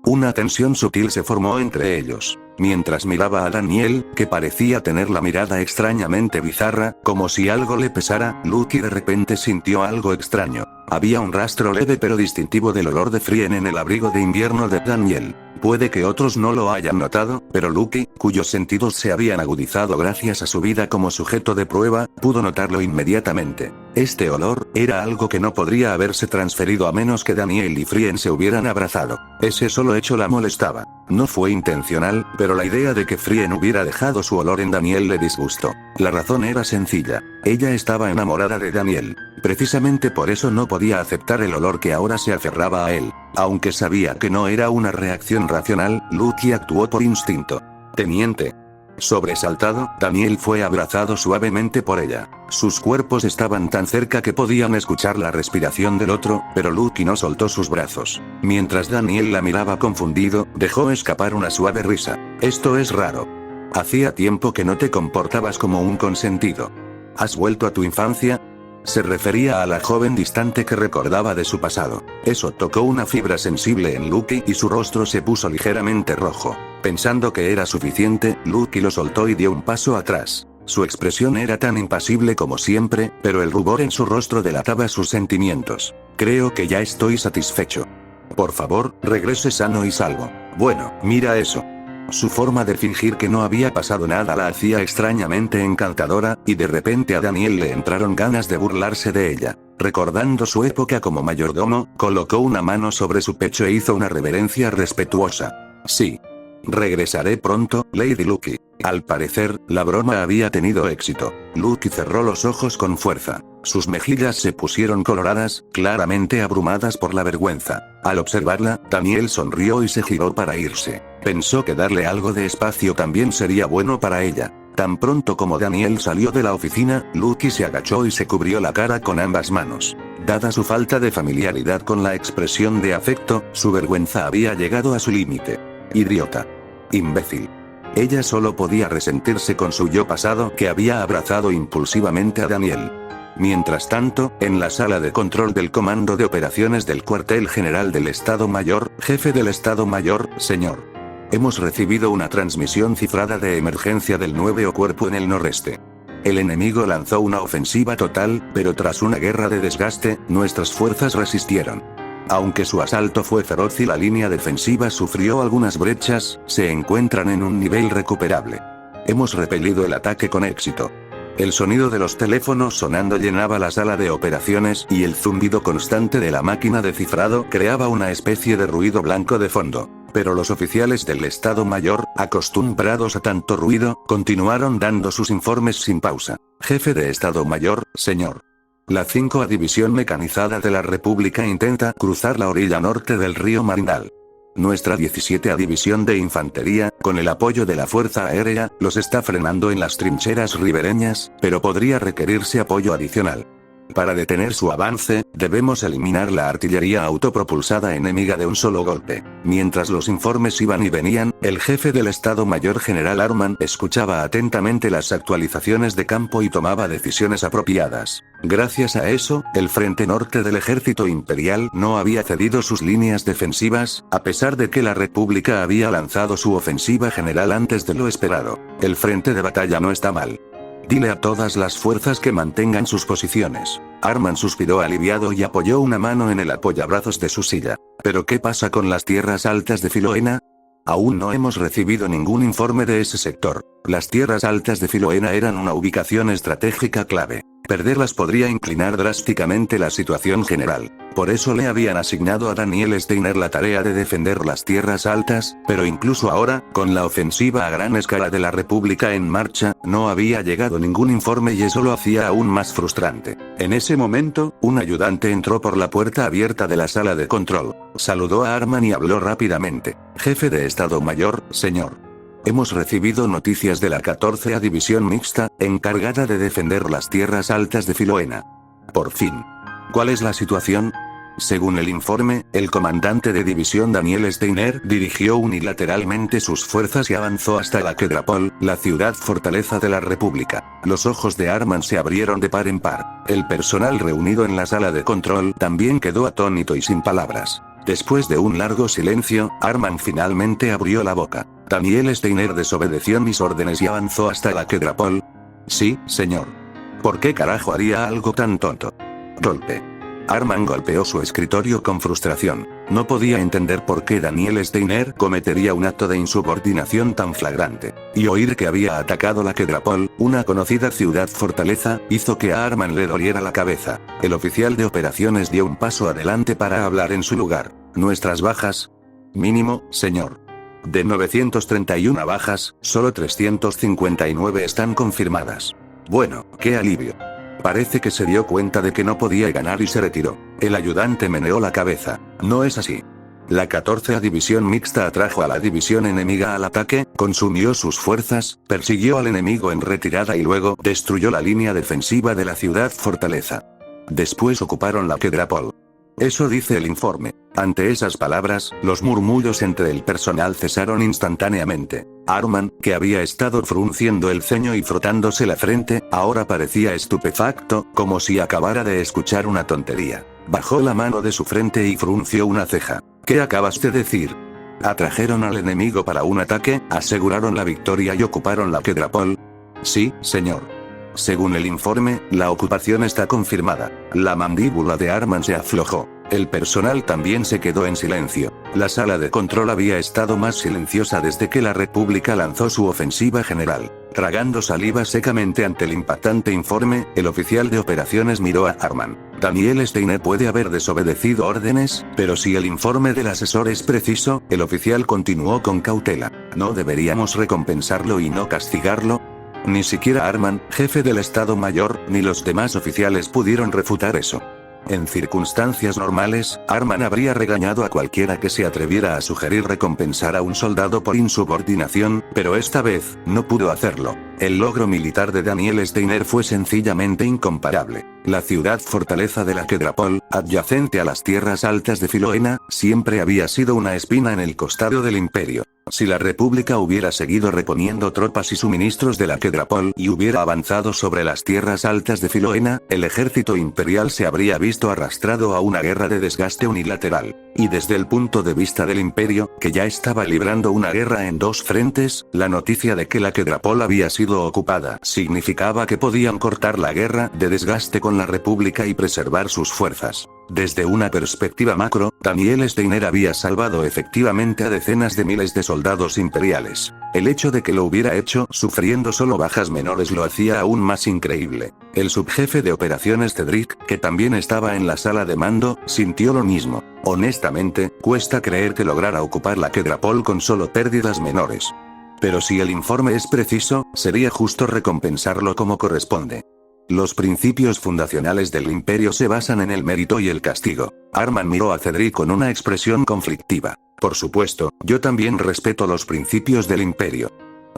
Una tensión sutil se formó entre ellos. Mientras miraba a Daniel, que parecía tener la mirada extrañamente bizarra, como si algo le pesara, Lucky de repente sintió algo extraño. Había un rastro leve pero distintivo del olor de Frieden en el abrigo de invierno de Daniel. Puede que otros no lo hayan notado, pero Lucky, cuyos sentidos se habían agudizado gracias a su vida como sujeto de prueba, pudo notarlo inmediatamente. Este olor era algo que no podría haberse transferido a menos que Daniel y Frieden se hubieran abrazado. Ese solo hecho la molestaba. No fue intencional, pero la idea de que Frien hubiera dejado su olor en Daniel le disgustó. La razón era sencilla. Ella estaba enamorada de Daniel. Precisamente por eso no podía aceptar el olor que ahora se aferraba a él. Aunque sabía que no era una reacción racional, Lucky actuó por instinto. Teniente. Sobresaltado, Daniel fue abrazado suavemente por ella. Sus cuerpos estaban tan cerca que podían escuchar la respiración del otro, pero Lucky no soltó sus brazos. Mientras Daniel la miraba confundido, dejó escapar una suave risa. Esto es raro. Hacía tiempo que no te comportabas como un consentido. ¿Has vuelto a tu infancia? Se refería a la joven distante que recordaba de su pasado. Eso tocó una fibra sensible en Lucky y su rostro se puso ligeramente rojo. Pensando que era suficiente, Lucky lo soltó y dio un paso atrás. Su expresión era tan impasible como siempre, pero el rubor en su rostro delataba sus sentimientos. Creo que ya estoy satisfecho. Por favor, regrese sano y salvo. Bueno, mira eso. Su forma de fingir que no había pasado nada la hacía extrañamente encantadora, y de repente a Daniel le entraron ganas de burlarse de ella. Recordando su época como mayordomo, colocó una mano sobre su pecho e hizo una reverencia respetuosa. Sí. Regresaré pronto, Lady Lucky. Al parecer, la broma había tenido éxito. Lucky cerró los ojos con fuerza. Sus mejillas se pusieron coloradas, claramente abrumadas por la vergüenza. Al observarla, Daniel sonrió y se giró para irse. Pensó que darle algo de espacio también sería bueno para ella. Tan pronto como Daniel salió de la oficina, Lucky se agachó y se cubrió la cara con ambas manos. Dada su falta de familiaridad con la expresión de afecto, su vergüenza había llegado a su límite. Idiota. Imbécil. Ella solo podía resentirse con su yo pasado que había abrazado impulsivamente a Daniel. Mientras tanto, en la sala de control del Comando de Operaciones del Cuartel General del Estado Mayor, jefe del Estado Mayor, señor. Hemos recibido una transmisión cifrada de emergencia del 9º Cuerpo en el noreste. El enemigo lanzó una ofensiva total, pero tras una guerra de desgaste, nuestras fuerzas resistieron. Aunque su asalto fue feroz y la línea defensiva sufrió algunas brechas, se encuentran en un nivel recuperable. Hemos repelido el ataque con éxito. El sonido de los teléfonos sonando llenaba la sala de operaciones y el zumbido constante de la máquina de cifrado creaba una especie de ruido blanco de fondo. Pero los oficiales del Estado Mayor, acostumbrados a tanto ruido, continuaron dando sus informes sin pausa. Jefe de Estado Mayor, señor. La 5ª División Mecanizada de la República intenta cruzar la orilla norte del río Marindal. Nuestra 17ª División de Infantería, con el apoyo de la Fuerza Aérea, los está frenando en las trincheras ribereñas, pero podría requerirse apoyo adicional. Para detener su avance, debemos eliminar la artillería autopropulsada enemiga de un solo golpe. Mientras los informes iban y venían, el jefe del Estado Mayor General Arman escuchaba atentamente las actualizaciones de campo y tomaba decisiones apropiadas. Gracias a eso, el frente norte del ejército imperial no había cedido sus líneas defensivas, a pesar de que la República había lanzado su ofensiva general antes de lo esperado. El frente de batalla no está mal. Dile a todas las fuerzas que mantengan sus posiciones. Arman suspiró aliviado y apoyó una mano en el apoyabrazos de su silla. ¿Pero qué pasa con las tierras altas de Filoena? Aún no hemos recibido ningún informe de ese sector. Las tierras altas de Filoena eran una ubicación estratégica clave. Perderlas podría inclinar drásticamente la situación general. Por eso le habían asignado a Daniel Steiner la tarea de defender las tierras altas, pero incluso ahora, con la ofensiva a gran escala de la República en marcha, no había llegado ningún informe y eso lo hacía aún más frustrante. En ese momento, un ayudante entró por la puerta abierta de la sala de control. Saludó a Arman y habló rápidamente. Jefe de Estado Mayor, señor. Hemos recibido noticias de la 14ª División Mixta, encargada de defender las tierras altas de Filoena. Por fin. ¿Cuál es la situación? Según el informe, el comandante de división Daniel Steiner dirigió unilateralmente sus fuerzas y avanzó hasta la Quedrapol, la ciudad fortaleza de la República. Los ojos de Arman se abrieron de par en par. El personal reunido en la sala de control también quedó atónito y sin palabras. Después de un largo silencio, Arman finalmente abrió la boca. Daniel Steiner desobedeció mis órdenes y avanzó hasta la Quedrapol. Sí, señor. ¿Por qué carajo haría algo tan tonto? Golpe. Arman golpeó su escritorio con frustración. No podía entender por qué Daniel Steiner cometería un acto de insubordinación tan flagrante. Y oír que había atacado la Quedrapol, una conocida ciudad fortaleza, hizo que a Arman le doliera la cabeza. El oficial de operaciones dio un paso adelante para hablar en su lugar. Nuestras bajas. Mínimo, señor. De 931 bajas, solo 359 están confirmadas. Bueno, qué alivio. Parece que se dio cuenta de que no podía ganar y se retiró. El ayudante meneó la cabeza. No es así. La 14ª División Mixta atrajo a la división enemiga al ataque, consumió sus fuerzas, persiguió al enemigo en retirada y luego destruyó la línea defensiva de la ciudad fortaleza. Después ocuparon la Kedrapol. Eso dice el informe. Ante esas palabras, los murmullos entre el personal cesaron instantáneamente. Arman, que había estado frunciendo el ceño y frotándose la frente, ahora parecía estupefacto, como si acabara de escuchar una tontería. Bajó la mano de su frente y frunció una ceja. ¿Qué acabas de decir? Atrajeron al enemigo para un ataque, aseguraron la victoria y ocuparon la Kedrapol. Sí, señor. Según el informe, la ocupación está confirmada. La mandíbula de Arman se aflojó. El personal también se quedó en silencio. La sala de control había estado más silenciosa desde que la República lanzó su ofensiva general. Tragando saliva secamente ante el impactante informe, el oficial de operaciones miró a Arman. Daniel Steiner puede haber desobedecido órdenes, pero si el informe del asesor es preciso, el oficial continuó con cautela. ¿No deberíamos recompensarlo y no castigarlo? Ni siquiera Arman, jefe del Estado Mayor, ni los demás oficiales pudieron refutar eso. En circunstancias normales, Arman habría regañado a cualquiera que se atreviera a sugerir recompensar a un soldado por insubordinación, pero esta vez, no pudo hacerlo. El logro militar de Daniel Steiner fue sencillamente incomparable. La ciudad fortaleza de la Kedrapol, adyacente a las tierras altas de Filoena, siempre había sido una espina en el costado del imperio. Si la República hubiera seguido reponiendo tropas y suministros de la Kedrapol y hubiera avanzado sobre las tierras altas de Filoena, el ejército imperial se habría visto arrastrado a una guerra de desgaste unilateral. Y desde el punto de vista del imperio, que ya estaba librando una guerra en dos frentes, la noticia de que la Kedrapol había sido ocupada significaba que podían cortar la guerra de desgaste con la República y preservar sus fuerzas. Desde una perspectiva macro, Daniel Steiner había salvado efectivamente a decenas de miles de soldados imperiales. El hecho de que lo hubiera hecho sufriendo solo bajas menores lo hacía aún más increíble. El subjefe de operaciones Cedric, que también estaba en la sala de mando, sintió lo mismo. Honestamente, cuesta creer que lograra ocupar la Kedrapol con solo pérdidas menores. Pero si el informe es preciso, sería justo recompensarlo como corresponde. Los principios fundacionales del imperio se basan en el mérito y el castigo. Arman miró a Cedric con una expresión conflictiva. Por supuesto, yo también respeto los principios del imperio.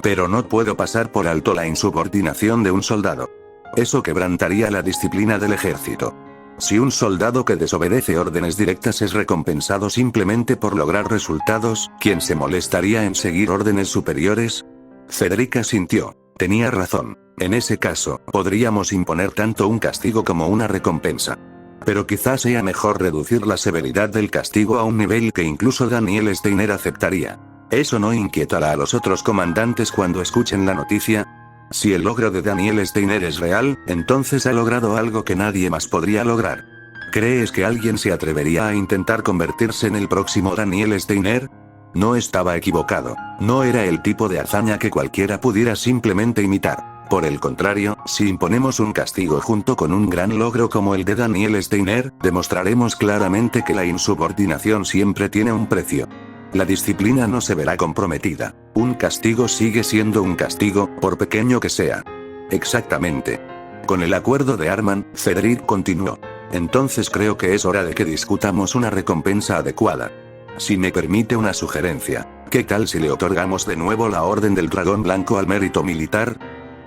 Pero no puedo pasar por alto la insubordinación de un soldado. Eso quebrantaría la disciplina del ejército. Si un soldado que desobedece órdenes directas es recompensado simplemente por lograr resultados, ¿quién se molestaría en seguir órdenes superiores? Cedric asintió. Tenía razón. En ese caso, podríamos imponer tanto un castigo como una recompensa. Pero quizás sea mejor reducir la severidad del castigo a un nivel que incluso Daniel Steiner aceptaría. ¿Eso no inquietará a los otros comandantes cuando escuchen la noticia? Si el logro de Daniel Steiner es real, entonces ha logrado algo que nadie más podría lograr. ¿Crees que alguien se atrevería a intentar convertirse en el próximo Daniel Steiner? No estaba equivocado. No era el tipo de hazaña que cualquiera pudiera simplemente imitar. Por el contrario, si imponemos un castigo junto con un gran logro como el de Daniel Steiner, demostraremos claramente que la insubordinación siempre tiene un precio. La disciplina no se verá comprometida. Un castigo sigue siendo un castigo, por pequeño que sea. Exactamente. Con el acuerdo de Arman, Cedric continuó. Entonces creo que es hora de que discutamos una recompensa adecuada. Si me permite una sugerencia, ¿qué tal si le otorgamos de nuevo la Orden del Dragón Blanco al mérito militar?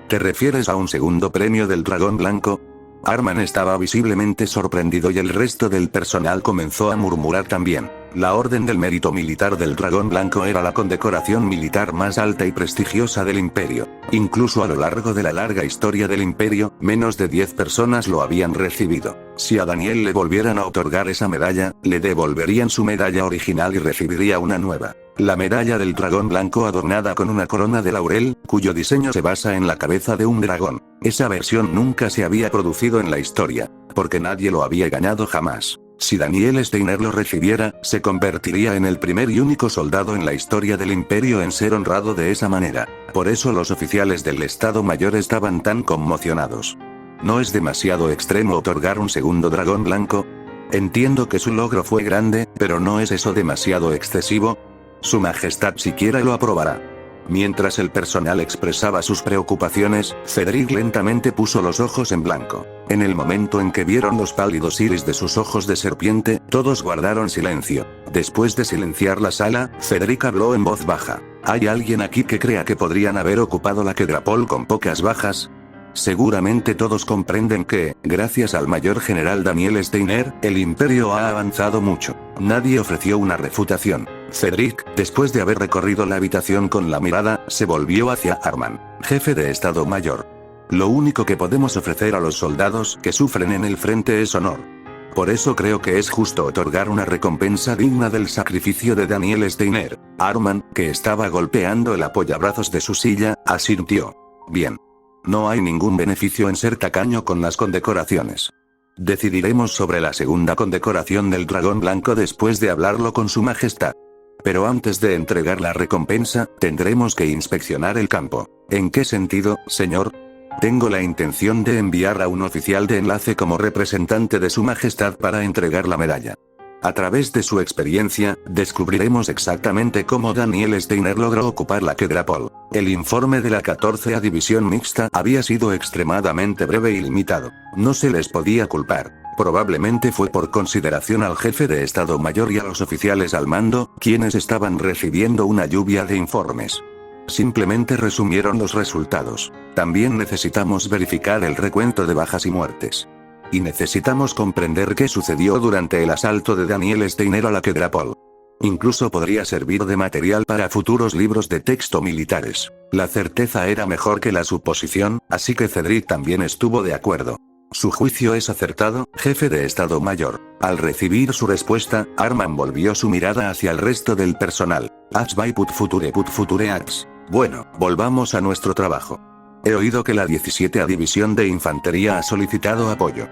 ¿Te refieres a un segundo premio del Dragón Blanco? Arman estaba visiblemente sorprendido y el resto del personal comenzó a murmurar también. La Orden del Mérito Militar del Dragón Blanco era la condecoración militar más alta y prestigiosa del Imperio. Incluso a lo largo de la larga historia del Imperio, menos de 10 personas lo habían recibido. Si a Daniel le volvieran a otorgar esa medalla, le devolverían su medalla original y recibiría una nueva. La medalla del Dragón Blanco adornada con una corona de laurel, cuyo diseño se basa en la cabeza de un dragón. Esa versión nunca se había producido en la historia, porque nadie lo había ganado jamás. Si Daniel Steiner lo recibiera, se convertiría en el primer y único soldado en la historia del Imperio en ser honrado de esa manera. Por eso los oficiales del Estado Mayor estaban tan conmocionados. ¿No es demasiado extremo otorgar un segundo dragón blanco? Entiendo que su logro fue grande, pero ¿no es eso demasiado excesivo? Su Majestad siquiera lo aprobará. Mientras el personal expresaba sus preocupaciones, Cedric lentamente puso los ojos en blanco. En el momento en que vieron los pálidos iris de sus ojos de serpiente, todos guardaron silencio. Después de silenciar la sala, Cedric habló en voz baja. ¿Hay alguien aquí que crea que podrían haber ocupado la Quedrapol con pocas bajas? Seguramente todos comprenden que, gracias al mayor general Daniel Steiner, el imperio ha avanzado mucho. Nadie ofreció una refutación. Cedric, después de haber recorrido la habitación con la mirada, se volvió hacia Arman, jefe de Estado Mayor. Lo único que podemos ofrecer a los soldados que sufren en el frente es honor. Por eso creo que es justo otorgar una recompensa digna del sacrificio de Daniel Steiner. Arman, que estaba golpeando el apoyabrazos de su silla, asintió. Bien. No hay ningún beneficio en ser tacaño con las condecoraciones. Decidiremos sobre la segunda condecoración del dragón blanco después de hablarlo con su majestad. Pero antes de entregar la recompensa, tendremos que inspeccionar el campo. ¿En qué sentido, señor? Tengo la intención de enviar a un oficial de enlace como representante de su majestad para entregar la medalla. A través de su experiencia, descubriremos exactamente cómo Daniel Steiner logró ocupar la Quedrapol. El informe de la 14ª División Mixta había sido extremadamente breve y limitado. No se les podía culpar. Probablemente fue por consideración al jefe de Estado Mayor y a los oficiales al mando, quienes estaban recibiendo una lluvia de informes. Simplemente resumieron los resultados. También necesitamos verificar el recuento de bajas y muertes. Y necesitamos comprender qué sucedió durante el asalto de Daniel Steiner a la Quedrapol. Incluso podría servir de material para futuros libros de texto militares. La certeza era mejor que la suposición, así que Cedric también estuvo de acuerdo. Su juicio es acertado, jefe de Estado Mayor. Al recibir su respuesta, Arman volvió su mirada hacia el resto del personal. Put future ax. Bueno, volvamos a nuestro trabajo. He oído que la 17ª División de Infantería ha solicitado apoyo.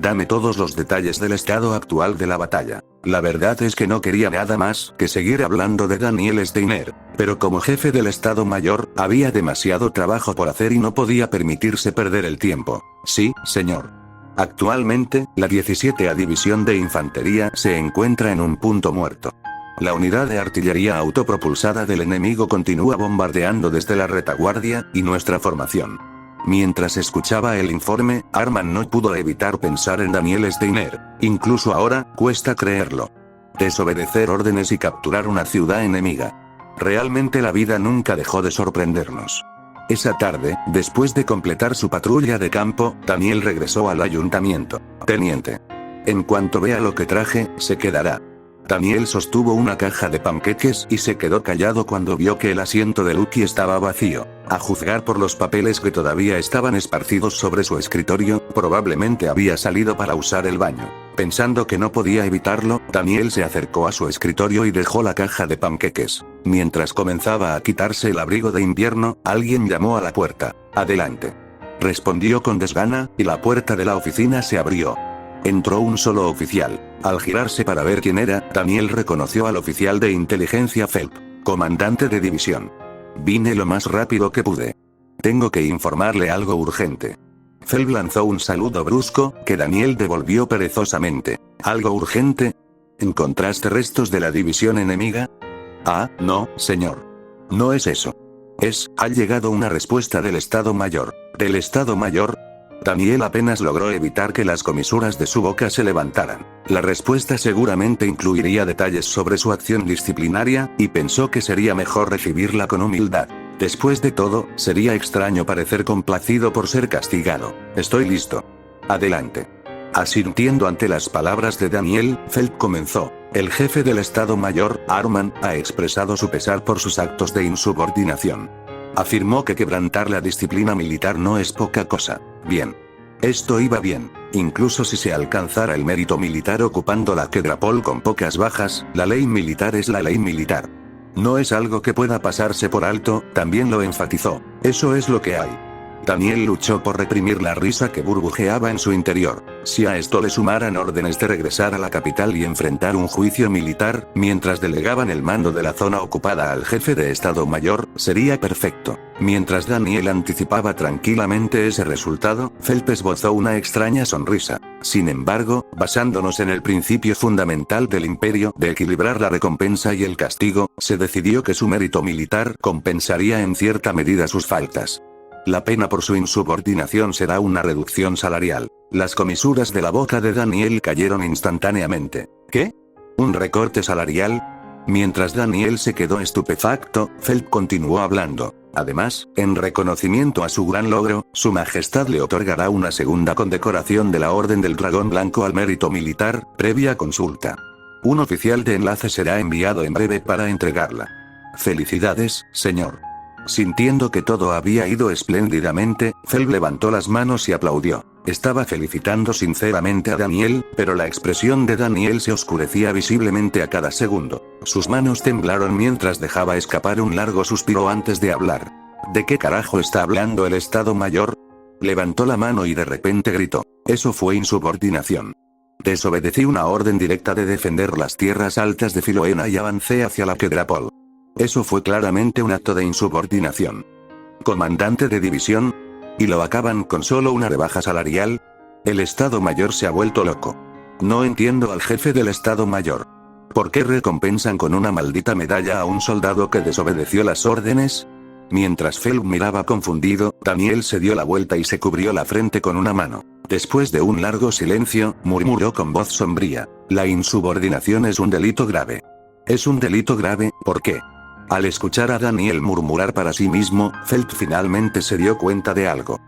Dame todos los detalles del estado actual de la batalla. La verdad es que no quería nada más que seguir hablando de Daniel Steiner, pero como jefe del Estado Mayor, había demasiado trabajo por hacer y no podía permitirse perder el tiempo. Sí, señor. Actualmente, la 17ª División de Infantería se encuentra en un punto muerto. La unidad de artillería autopropulsada del enemigo continúa bombardeando desde la retaguardia y nuestra formación. Mientras escuchaba el informe, Arman no pudo evitar pensar en Daniel Steiner. Incluso ahora, cuesta creerlo. Desobedecer órdenes y capturar una ciudad enemiga. Realmente la vida nunca dejó de sorprendernos. Esa tarde, después de completar su patrulla de campo, Daniel regresó al ayuntamiento. Teniente. En cuanto vea lo que traje, se quedará. Daniel sostuvo una caja de panqueques y se quedó callado cuando vio que el asiento de Lucky estaba vacío. A juzgar por los papeles que todavía estaban esparcidos sobre su escritorio, probablemente había salido para usar el baño. Pensando que no podía evitarlo, Daniel se acercó a su escritorio y dejó la caja de panqueques. Mientras comenzaba a quitarse el abrigo de invierno, alguien llamó a la puerta. Adelante. Respondió con desgana, y la puerta de la oficina se abrió. Entró un solo oficial. Al girarse para ver quién era, Daniel reconoció al oficial de inteligencia Phelps, comandante de división. Vine lo más rápido que pude. Tengo que informarle algo urgente. Phelps lanzó un saludo brusco, que Daniel devolvió perezosamente. ¿Algo urgente? ¿Encontraste restos de la división enemiga? Ah, no, señor. No es eso. Ha llegado una respuesta del Estado Mayor. ¿Del Estado Mayor? Daniel apenas logró evitar que las comisuras de su boca se levantaran. La respuesta seguramente incluiría detalles sobre su acción disciplinaria, y pensó que sería mejor recibirla con humildad. Después de todo, sería extraño parecer complacido por ser castigado. Estoy listo. Adelante. Asintiendo ante las palabras de Daniel, Phelps comenzó. El jefe del Estado Mayor, Arman, ha expresado su pesar por sus actos de insubordinación. Afirmó que quebrantar la disciplina militar no es poca cosa. Bien. Esto iba bien. Incluso si se alcanzara el mérito militar ocupando la Quedrapol con pocas bajas, la ley militar es la ley militar. No es algo que pueda pasarse por alto, también lo enfatizó. Eso es lo que hay. Daniel luchó por reprimir la risa que burbujeaba en su interior. Si a esto le sumaran órdenes de regresar a la capital y enfrentar un juicio militar, mientras delegaban el mando de la zona ocupada al jefe de Estado Mayor, sería perfecto. Mientras Daniel anticipaba tranquilamente ese resultado, Phelps esbozó una extraña sonrisa. Sin embargo, basándonos en el principio fundamental del imperio de equilibrar la recompensa y el castigo, se decidió que su mérito militar compensaría en cierta medida sus faltas. La pena por su insubordinación será una reducción salarial. Las comisuras de la boca de Daniel cayeron instantáneamente. ¿Qué? ¿Un recorte salarial? Mientras Daniel se quedó estupefacto, Phelps continuó hablando. Además, en reconocimiento a su gran logro, Su Majestad le otorgará una segunda condecoración de la Orden del Dragón Blanco al mérito militar, previa consulta. Un oficial de enlace será enviado en breve para entregarla. Felicidades, señor. Sintiendo que todo había ido espléndidamente, Phelps levantó las manos y aplaudió. Estaba felicitando sinceramente a Daniel, pero la expresión de Daniel se oscurecía visiblemente a cada segundo. Sus manos temblaron mientras dejaba escapar un largo suspiro antes de hablar. ¿De qué carajo está hablando el Estado Mayor? Levantó la mano y de repente gritó. Eso fue insubordinación. Desobedecí una orden directa de defender las tierras altas de Filoena y avancé hacia la Quedrapol. Eso fue claramente un acto de insubordinación. Comandante de división. ¿Y lo acaban con solo una rebaja salarial? El Estado Mayor se ha vuelto loco. No entiendo al jefe del Estado Mayor. ¿Por qué recompensan con una maldita medalla a un soldado que desobedeció las órdenes? Mientras Phelps miraba confundido, Daniel se dio la vuelta y se cubrió la frente con una mano. Después de un largo silencio, murmuró con voz sombría. La insubordinación es un delito grave. Es un delito grave, ¿por qué? Al escuchar a Daniel murmurar para sí mismo, Phelps finalmente se dio cuenta de algo.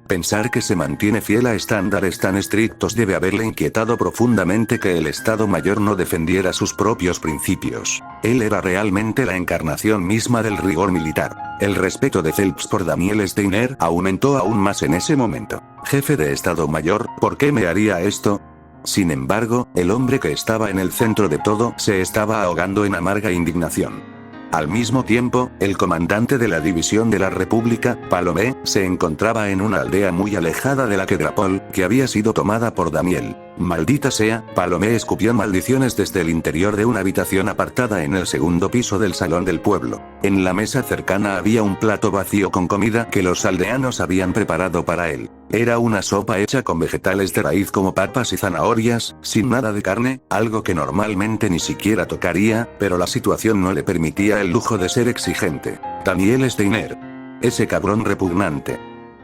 Pensar que se mantiene fiel a estándares tan estrictos debe haberle inquietado profundamente que el Estado Mayor no defendiera sus propios principios. Él era realmente la encarnación misma del rigor militar. El respeto de Phelps por Daniel Steiner aumentó aún más en ese momento. Jefe de Estado Mayor, ¿por qué me haría esto? Sin embargo, el hombre que estaba en el centro de todo se estaba ahogando en amarga indignación. Al mismo tiempo, el comandante de la división de la República, Palomé, se encontraba en una aldea muy alejada de la Quedrapol, que había sido tomada por Daniel. Maldita sea, Palomé escupió maldiciones desde el interior de una habitación apartada en el segundo piso del salón del pueblo. En la mesa cercana había un plato vacío con comida que los aldeanos habían preparado para él. Era una sopa hecha con vegetales de raíz como papas y zanahorias, sin nada de carne, algo que normalmente ni siquiera tocaría, pero la situación no le permitía el lujo de ser exigente. Daniel Steiner. Ese cabrón repugnante.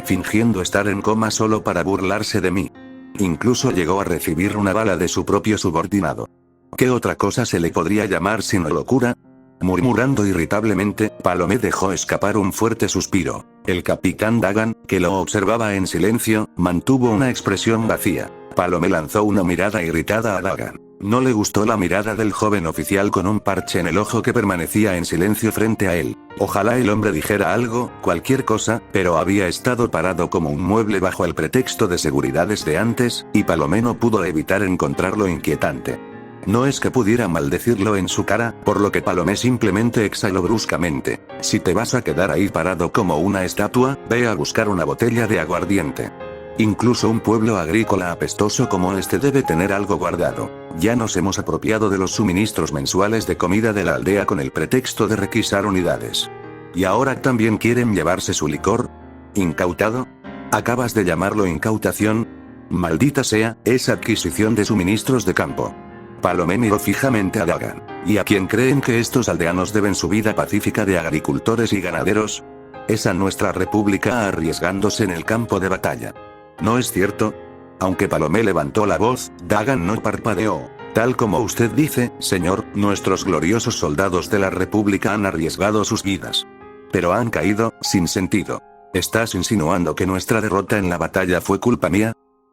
Fingiendo estar en coma solo para burlarse de mí. Incluso llegó a recibir una bala de su propio subordinado. ¿Qué otra cosa se le podría llamar sino locura? Murmurando irritablemente, Palomé dejó escapar un fuerte suspiro. El capitán Dagan, que lo observaba en silencio, mantuvo una expresión vacía. Palomé lanzó una mirada irritada a Dagan. No le gustó la mirada del joven oficial con un parche en el ojo que permanecía en silencio frente a él. Ojalá el hombre dijera algo, cualquier cosa, pero había estado parado como un mueble bajo el pretexto de seguridad desde antes, y Palomé no pudo evitar encontrarlo inquietante. No es que pudiera maldecirlo en su cara, por lo que Palomé simplemente exhaló bruscamente. Si te vas a quedar ahí parado como una estatua, ve a buscar una botella de aguardiente. Incluso un pueblo agrícola apestoso como este debe tener algo guardado. Ya nos hemos apropiado de los suministros mensuales de comida de la aldea con el pretexto de requisar unidades. ¿Y ahora también quieren llevarse su licor? ¿Incautado? ¿Acabas de llamarlo incautación? Maldita sea, es adquisición de suministros de campo. Palomé miró fijamente a Dagan. ¿Y a quién creen que estos aldeanos deben su vida pacífica de agricultores y ganaderos? Es a nuestra república arriesgándose en el campo de batalla. ¿No es cierto? Aunque Palomé levantó la voz, Dagan no parpadeó. Tal como usted dice, señor, nuestros gloriosos soldados de la república han arriesgado sus vidas. Pero han caído, sin sentido. ¿Estás insinuando que nuestra derrota en la batalla fue culpa mía?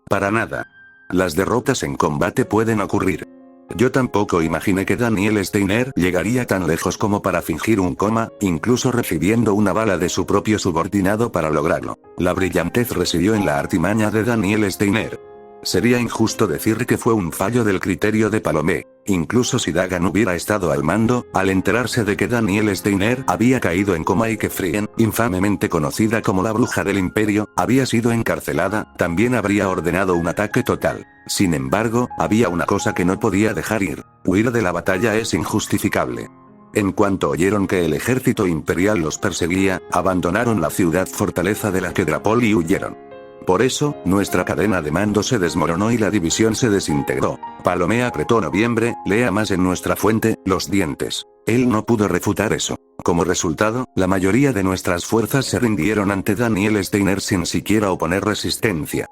Para nada. Las derrotas en combate pueden ocurrir. Yo tampoco imaginé que Daniel Steiner llegaría tan lejos como para fingir un coma, incluso recibiendo una bala de su propio subordinado para lograrlo. La brillantez residió en la artimaña de Daniel Steiner. Sería injusto decir que fue un fallo del criterio de Palomé. Incluso si Dagan hubiera estado al mando, al enterarse de que Daniel Steiner había caído en coma y que Frien, infamemente conocida como la bruja del imperio, había sido encarcelada, también habría ordenado un ataque total. Sin embargo, había una cosa que no podía dejar ir. Huir de la batalla es injustificable. En cuanto oyeron que el ejército imperial los perseguía, abandonaron la ciudad fortaleza de la Quedrapol y huyeron. Por eso, nuestra cadena de mando se desmoronó y la división se desintegró. Palomé apretó noviembre, lea más en nuestra fuente, los dientes. Él no pudo refutar eso. Como resultado, la mayoría de nuestras fuerzas se rindieron ante Daniel Steiner sin siquiera oponer resistencia.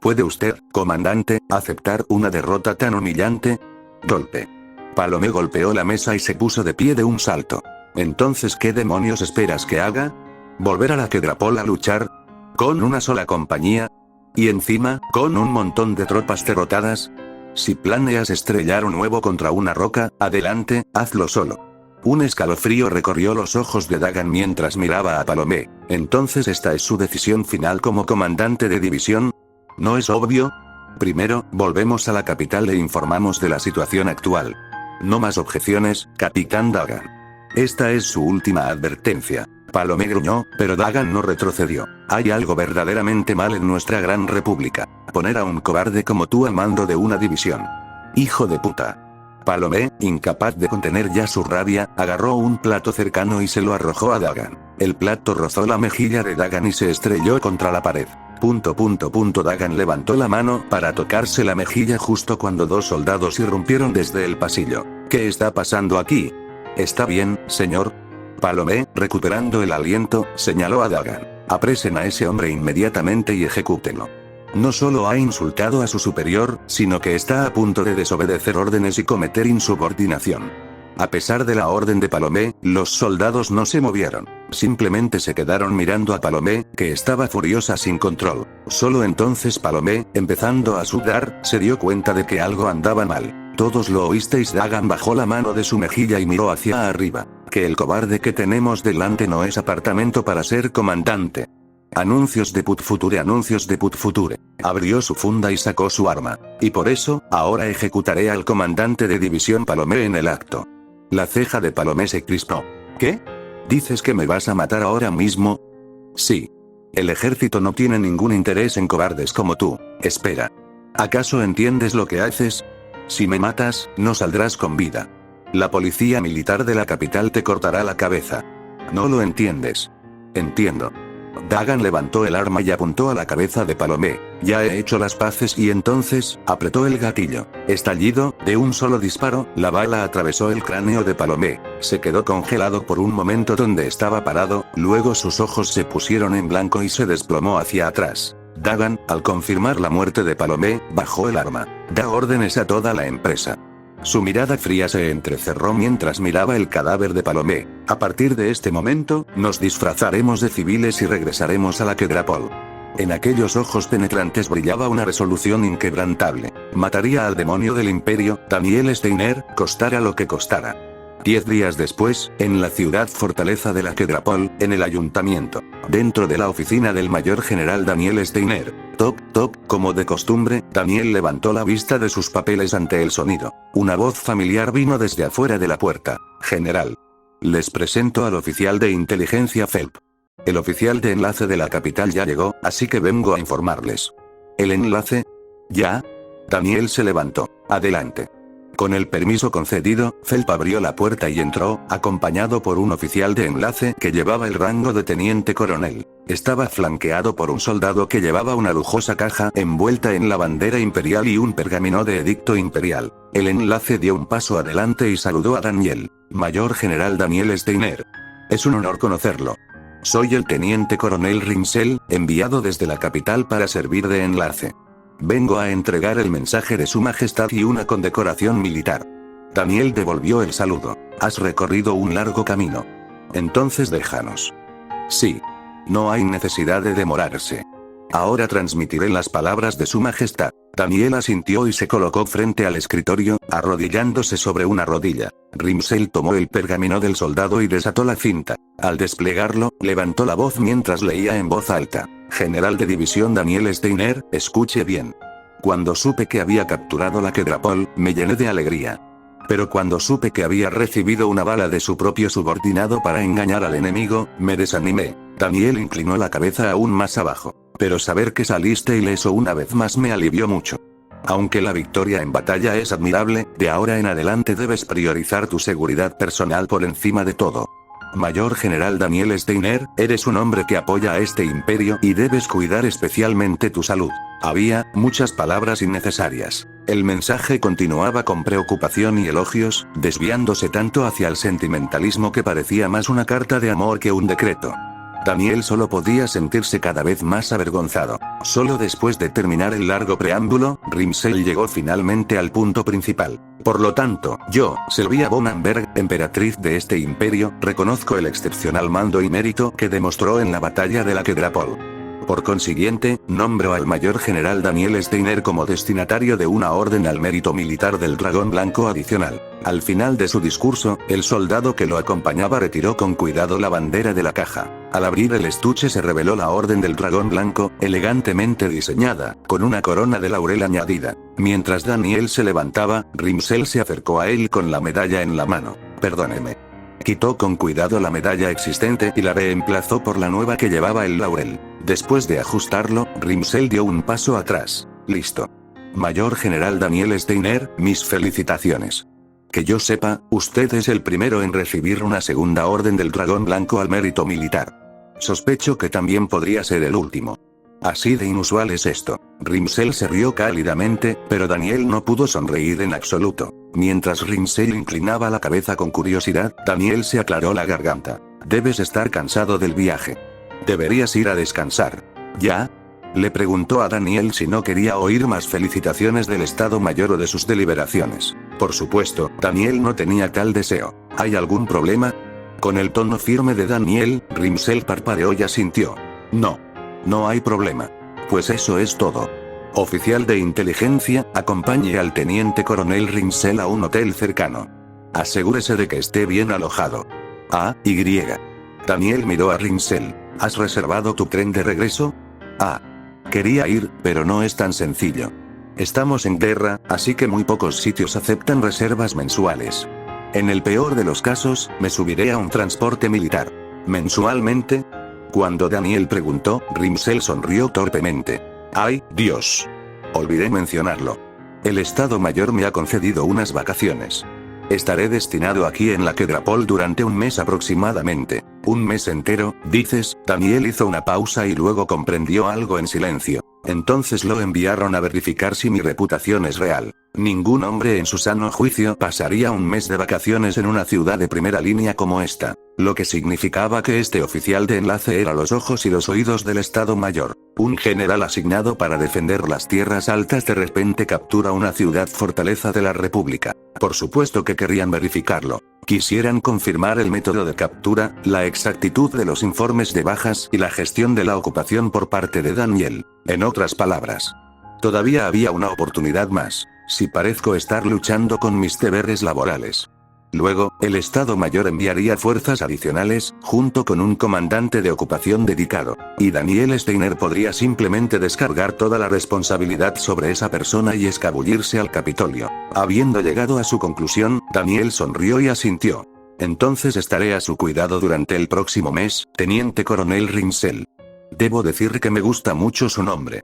¿Puede usted, comandante, aceptar una derrota tan humillante? Golpe. Palomé golpeó la mesa y se puso de pie de un salto. Entonces, ¿qué demonios esperas que haga? ¿Volver a la Quedrapol a luchar? ¿Con una sola compañía? ¿Y encima, con un montón de tropas derrotadas? Si planeas estrellar un huevo contra una roca, adelante, hazlo solo. Un escalofrío recorrió los ojos de Dagan mientras miraba a Palomé. Entonces, ¿esta es su decisión final como comandante de división? ¿No es obvio? Primero, volvemos a la capital e informamos de la situación actual. No más objeciones, capitán Dagan. Esta es su última advertencia. Palomé gruñó, pero Dagan no retrocedió. Hay algo verdaderamente mal en nuestra gran república. Poner a un cobarde como tú al mando de una división. Hijo de puta. Palomé, incapaz de contener ya su rabia, agarró un plato cercano y se lo arrojó a Dagan. El plato rozó la mejilla de Dagan y se estrelló contra la pared. Dagan levantó la mano para tocarse la mejilla justo cuando dos soldados irrumpieron desde el pasillo. ¿Qué está pasando aquí? ¿Está bien, señor? Palomé, recuperando el aliento, señaló a Dagan. Apresen a ese hombre inmediatamente y ejecútenlo. No solo ha insultado a su superior, sino que está a punto de desobedecer órdenes y cometer insubordinación. A pesar de la orden de Palomé, los soldados no se movieron. Simplemente se quedaron mirando a Palomé, que estaba furiosa sin control. Solo entonces Palomé, empezando a sudar, se dio cuenta de que algo andaba mal. Todos lo oísteis. Dagan bajó la mano de su mejilla y miró hacia arriba. Que el cobarde que tenemos delante no es apartamento para ser comandante. Anuncios de Put Future, anuncios de Put Future. Abrió su funda y sacó su arma. Y por eso, ahora ejecutaré al comandante de división Palomé en el acto. La ceja de Palomé se crispó. ¿Qué? ¿Dices que me vas a matar ahora mismo? Sí. El ejército no tiene ningún interés en cobardes como tú. Espera. ¿Acaso entiendes lo que haces? Si me matas, no saldrás con vida. La policía militar de la capital te cortará la cabeza. No lo entiendes. Entiendo. Dagan levantó el arma y apuntó a la cabeza de Palomé. Ya he hecho las paces y entonces, apretó el gatillo. Estallido, de un solo disparo, la bala atravesó el cráneo de Palomé. Se quedó congelado por un momento donde estaba parado, luego sus ojos se pusieron en blanco y se desplomó hacia atrás. Dagan, al confirmar la muerte de Palomé, bajó el arma. Da órdenes a toda la empresa. Su mirada fría se entrecerró mientras miraba el cadáver de Palomé. A partir de este momento, nos disfrazaremos de civiles y regresaremos a la Quedrapol. En aquellos ojos penetrantes brillaba una resolución inquebrantable. Mataría al demonio del imperio, Daniel Steiner, costara lo que costara. 10 días después, en la ciudad fortaleza de la Quedrapol, en el ayuntamiento. Dentro de la oficina del mayor general Daniel Steiner. Toc, toc, como de costumbre, Daniel levantó la vista de sus papeles ante el sonido. Una voz familiar vino desde afuera de la puerta. General. Les presento al oficial de inteligencia Phelps. El oficial de enlace de la capital ya llegó, así que vengo a informarles. ¿El enlace? ¿Ya? Daniel se levantó. Adelante. Con el permiso concedido, Phelps abrió la puerta y entró, acompañado por un oficial de enlace que llevaba el rango de teniente coronel. Estaba flanqueado por un soldado que llevaba una lujosa caja envuelta en la bandera imperial y un pergamino de edicto imperial. El enlace dio un paso adelante y saludó a Daniel. Mayor general Daniel Steiner. Es un honor conocerlo. Soy el teniente coronel Rimsel, enviado desde la capital para servir de enlace. Vengo a entregar el mensaje de su majestad y una condecoración militar. Daniel devolvió el saludo. Has recorrido un largo camino. Entonces déjanos. Sí. No hay necesidad de demorarse. Ahora transmitiré las palabras de su majestad. Daniel asintió y se colocó frente al escritorio, arrodillándose sobre una rodilla. Rimsel tomó el pergamino del soldado y desató la cinta. Al desplegarlo, levantó la voz mientras leía en voz alta. General de división Daniel Steiner, escuche bien. Cuando supe que había capturado la Quedrapol, me llené de alegría. Pero cuando supe que había recibido una bala de su propio subordinado para engañar al enemigo, me desanimé. Daniel inclinó la cabeza aún más abajo. Pero saber que saliste ileso una vez más me alivió mucho. Aunque la victoria en batalla es admirable, de ahora en adelante debes priorizar tu seguridad personal por encima de todo. Mayor General Daniel Steiner, eres un hombre que apoya a este imperio y debes cuidar especialmente tu salud. Había muchas palabras innecesarias. El mensaje continuaba con preocupación y elogios, desviándose tanto hacia el sentimentalismo que parecía más una carta de amor que un decreto. Daniel solo podía sentirse cada vez más avergonzado. Solo después de terminar el largo preámbulo, Rimsel llegó finalmente al punto principal. Por lo tanto, yo, Sylvia von Amberg, emperatriz de este imperio, reconozco el excepcional mando y mérito que demostró en la batalla de la Quedrapol. Por consiguiente, nombro al mayor general Daniel Steiner como destinatario de una orden al mérito militar del Dragón Blanco adicional. Al final de su discurso, el soldado que lo acompañaba retiró con cuidado la bandera de la caja. Al abrir el estuche se reveló la Orden del Dragón Blanco, elegantemente diseñada, con una corona de laurel añadida. Mientras Daniel se levantaba, Rimsel se acercó a él con la medalla en la mano. Perdóneme. Quitó con cuidado la medalla existente y la reemplazó por la nueva que llevaba el laurel. Después de ajustarlo, Rimsel dio un paso atrás. Listo. Mayor General Daniel Steiner, mis felicitaciones. Que yo sepa, usted es el primero en recibir una segunda orden del Dragón Blanco al mérito militar. Sospecho que también podría ser el último. Así de inusual es esto. Rimsel se rió cálidamente, pero Daniel no pudo sonreír en absoluto. Mientras Rimsel inclinaba la cabeza con curiosidad, Daniel se aclaró la garganta. Debes estar cansado del viaje. Deberías ir a descansar. ¿Ya? Le preguntó a Daniel si no quería oír más felicitaciones del Estado Mayor o de sus deliberaciones. Por supuesto, Daniel no tenía tal deseo. ¿Hay algún problema? Con el tono firme de Daniel, Rimsel parpadeó y asintió. No. No hay problema. Pues eso es todo. Oficial de inteligencia, acompañe al teniente coronel Rimsel a un hotel cercano. Asegúrese de que esté bien alojado. Y. Daniel miró a Rimsel. ¿Has reservado tu tren de regreso? Quería ir, pero no es tan sencillo. Estamos en guerra, así que muy pocos sitios aceptan reservas mensuales. En el peor de los casos, me subiré a un transporte militar. ¿Mensualmente? Cuando Daniel preguntó, Rimsel sonrió torpemente. ¡Ay, Dios! Olvidé mencionarlo. El Estado Mayor me ha concedido unas vacaciones. Estaré destinado aquí en la Quedrapol durante un mes aproximadamente. ¿Un mes entero, dices? Daniel hizo una pausa y luego comprendió algo en silencio. Entonces lo enviaron a verificar si mi reputación es real. Ningún hombre en su sano juicio pasaría un mes de vacaciones en una ciudad de primera línea como esta. Lo que significaba que este oficial de enlace era los ojos y los oídos del Estado Mayor. Un general asignado para defender las tierras altas de repente captura una ciudad fortaleza de la República. Por supuesto que querrían verificarlo. Quisieran confirmar el método de captura, la exactitud de los informes de bajas y la gestión de la ocupación por parte de Daniel. En otras palabras, todavía había una oportunidad más. Si parezco estar luchando con mis deberes laborales. Luego, el Estado Mayor enviaría fuerzas adicionales, junto con un comandante de ocupación dedicado. Y Daniel Steiner podría simplemente descargar toda la responsabilidad sobre esa persona y escabullirse al Capitolio. Habiendo llegado a su conclusión, Daniel sonrió y asintió. Entonces estaré a su cuidado durante el próximo mes, teniente coronel Rimsel. Debo decir que me gusta mucho su nombre.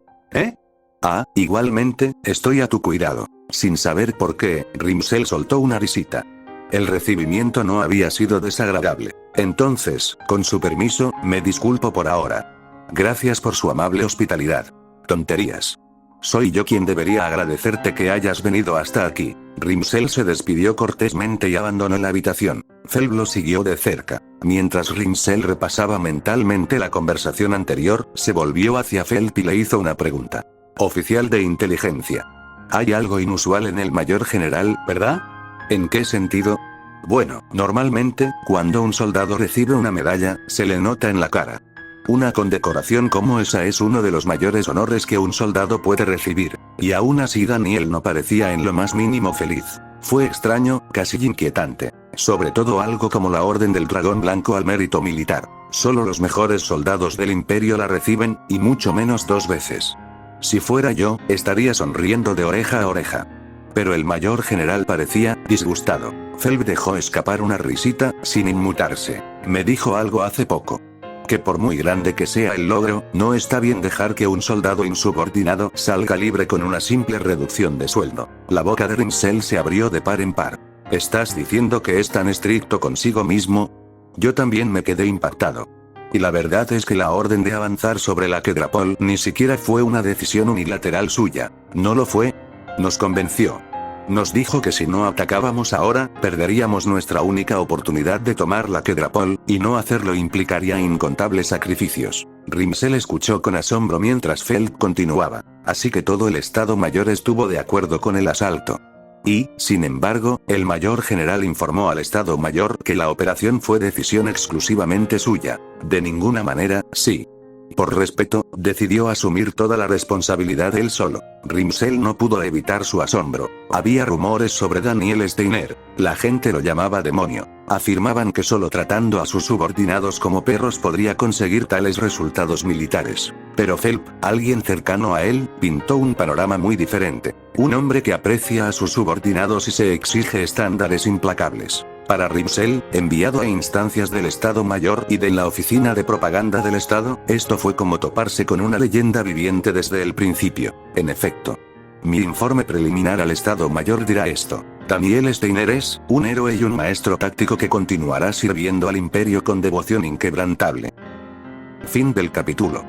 Igualmente, estoy a tu cuidado. Sin saber por qué, Rimsel soltó una risita. El recibimiento no había sido desagradable. Entonces, con su permiso, me disculpo por ahora. Gracias por su amable hospitalidad. Tonterías. Soy yo quien debería agradecerte que hayas venido hasta aquí. Rimsel se despidió cortésmente y abandonó la habitación. Felb lo siguió de cerca. Mientras Rimsel repasaba mentalmente la conversación anterior, se volvió hacia Felb y le hizo una pregunta. Oficial de inteligencia. Hay algo inusual en el mayor general, ¿verdad? ¿En qué sentido? Bueno, normalmente, cuando un soldado recibe una medalla, se le nota en la cara. Una condecoración como esa es uno de los mayores honores que un soldado puede recibir. Y aún así Daniel no parecía en lo más mínimo feliz. Fue extraño, casi inquietante. Sobre todo algo como la Orden del Dragón Blanco al mérito militar. Solo los mejores soldados del Imperio la reciben, y mucho menos 2 veces. Si fuera yo, estaría sonriendo de oreja a oreja. Pero el mayor general parecía disgustado. Felb dejó escapar una risita, sin inmutarse. Me dijo algo hace poco. Que por muy grande que sea el logro, no está bien dejar que un soldado insubordinado salga libre con una simple reducción de sueldo. La boca de Rimsel se abrió de par en par. ¿Estás diciendo que es tan estricto consigo mismo? Yo también me quedé impactado. Y la verdad es que la orden de avanzar sobre la Quedrapol ni siquiera fue una decisión unilateral suya. ¿No lo fue? Nos convenció. Nos dijo que si no atacábamos ahora, perderíamos nuestra única oportunidad de tomar la Quedrapol, y no hacerlo implicaría incontables sacrificios. Rimsel escuchó con asombro mientras Feld continuaba. Así que todo el Estado Mayor estuvo de acuerdo con el asalto. Y, sin embargo, el mayor general informó al Estado Mayor que la operación fue decisión exclusivamente suya. De ninguna manera, sí. Por respeto, decidió asumir toda la responsabilidad él solo. Rimsel no pudo evitar su asombro. Había rumores sobre Daniel Steiner. La gente lo llamaba demonio. Afirmaban que solo tratando a sus subordinados como perros podría conseguir tales resultados militares. Pero Phelps, alguien cercano a él, pintó un panorama muy diferente. Un hombre que aprecia a sus subordinados y se exige estándares implacables. Para Rimsel, enviado a instancias del Estado Mayor y de la Oficina de Propaganda del Estado, esto fue como toparse con una leyenda viviente desde el principio. En efecto. Mi informe preliminar al Estado Mayor dirá esto. Daniel Steiner es un héroe y un maestro táctico que continuará sirviendo al Imperio con devoción inquebrantable. Fin del capítulo.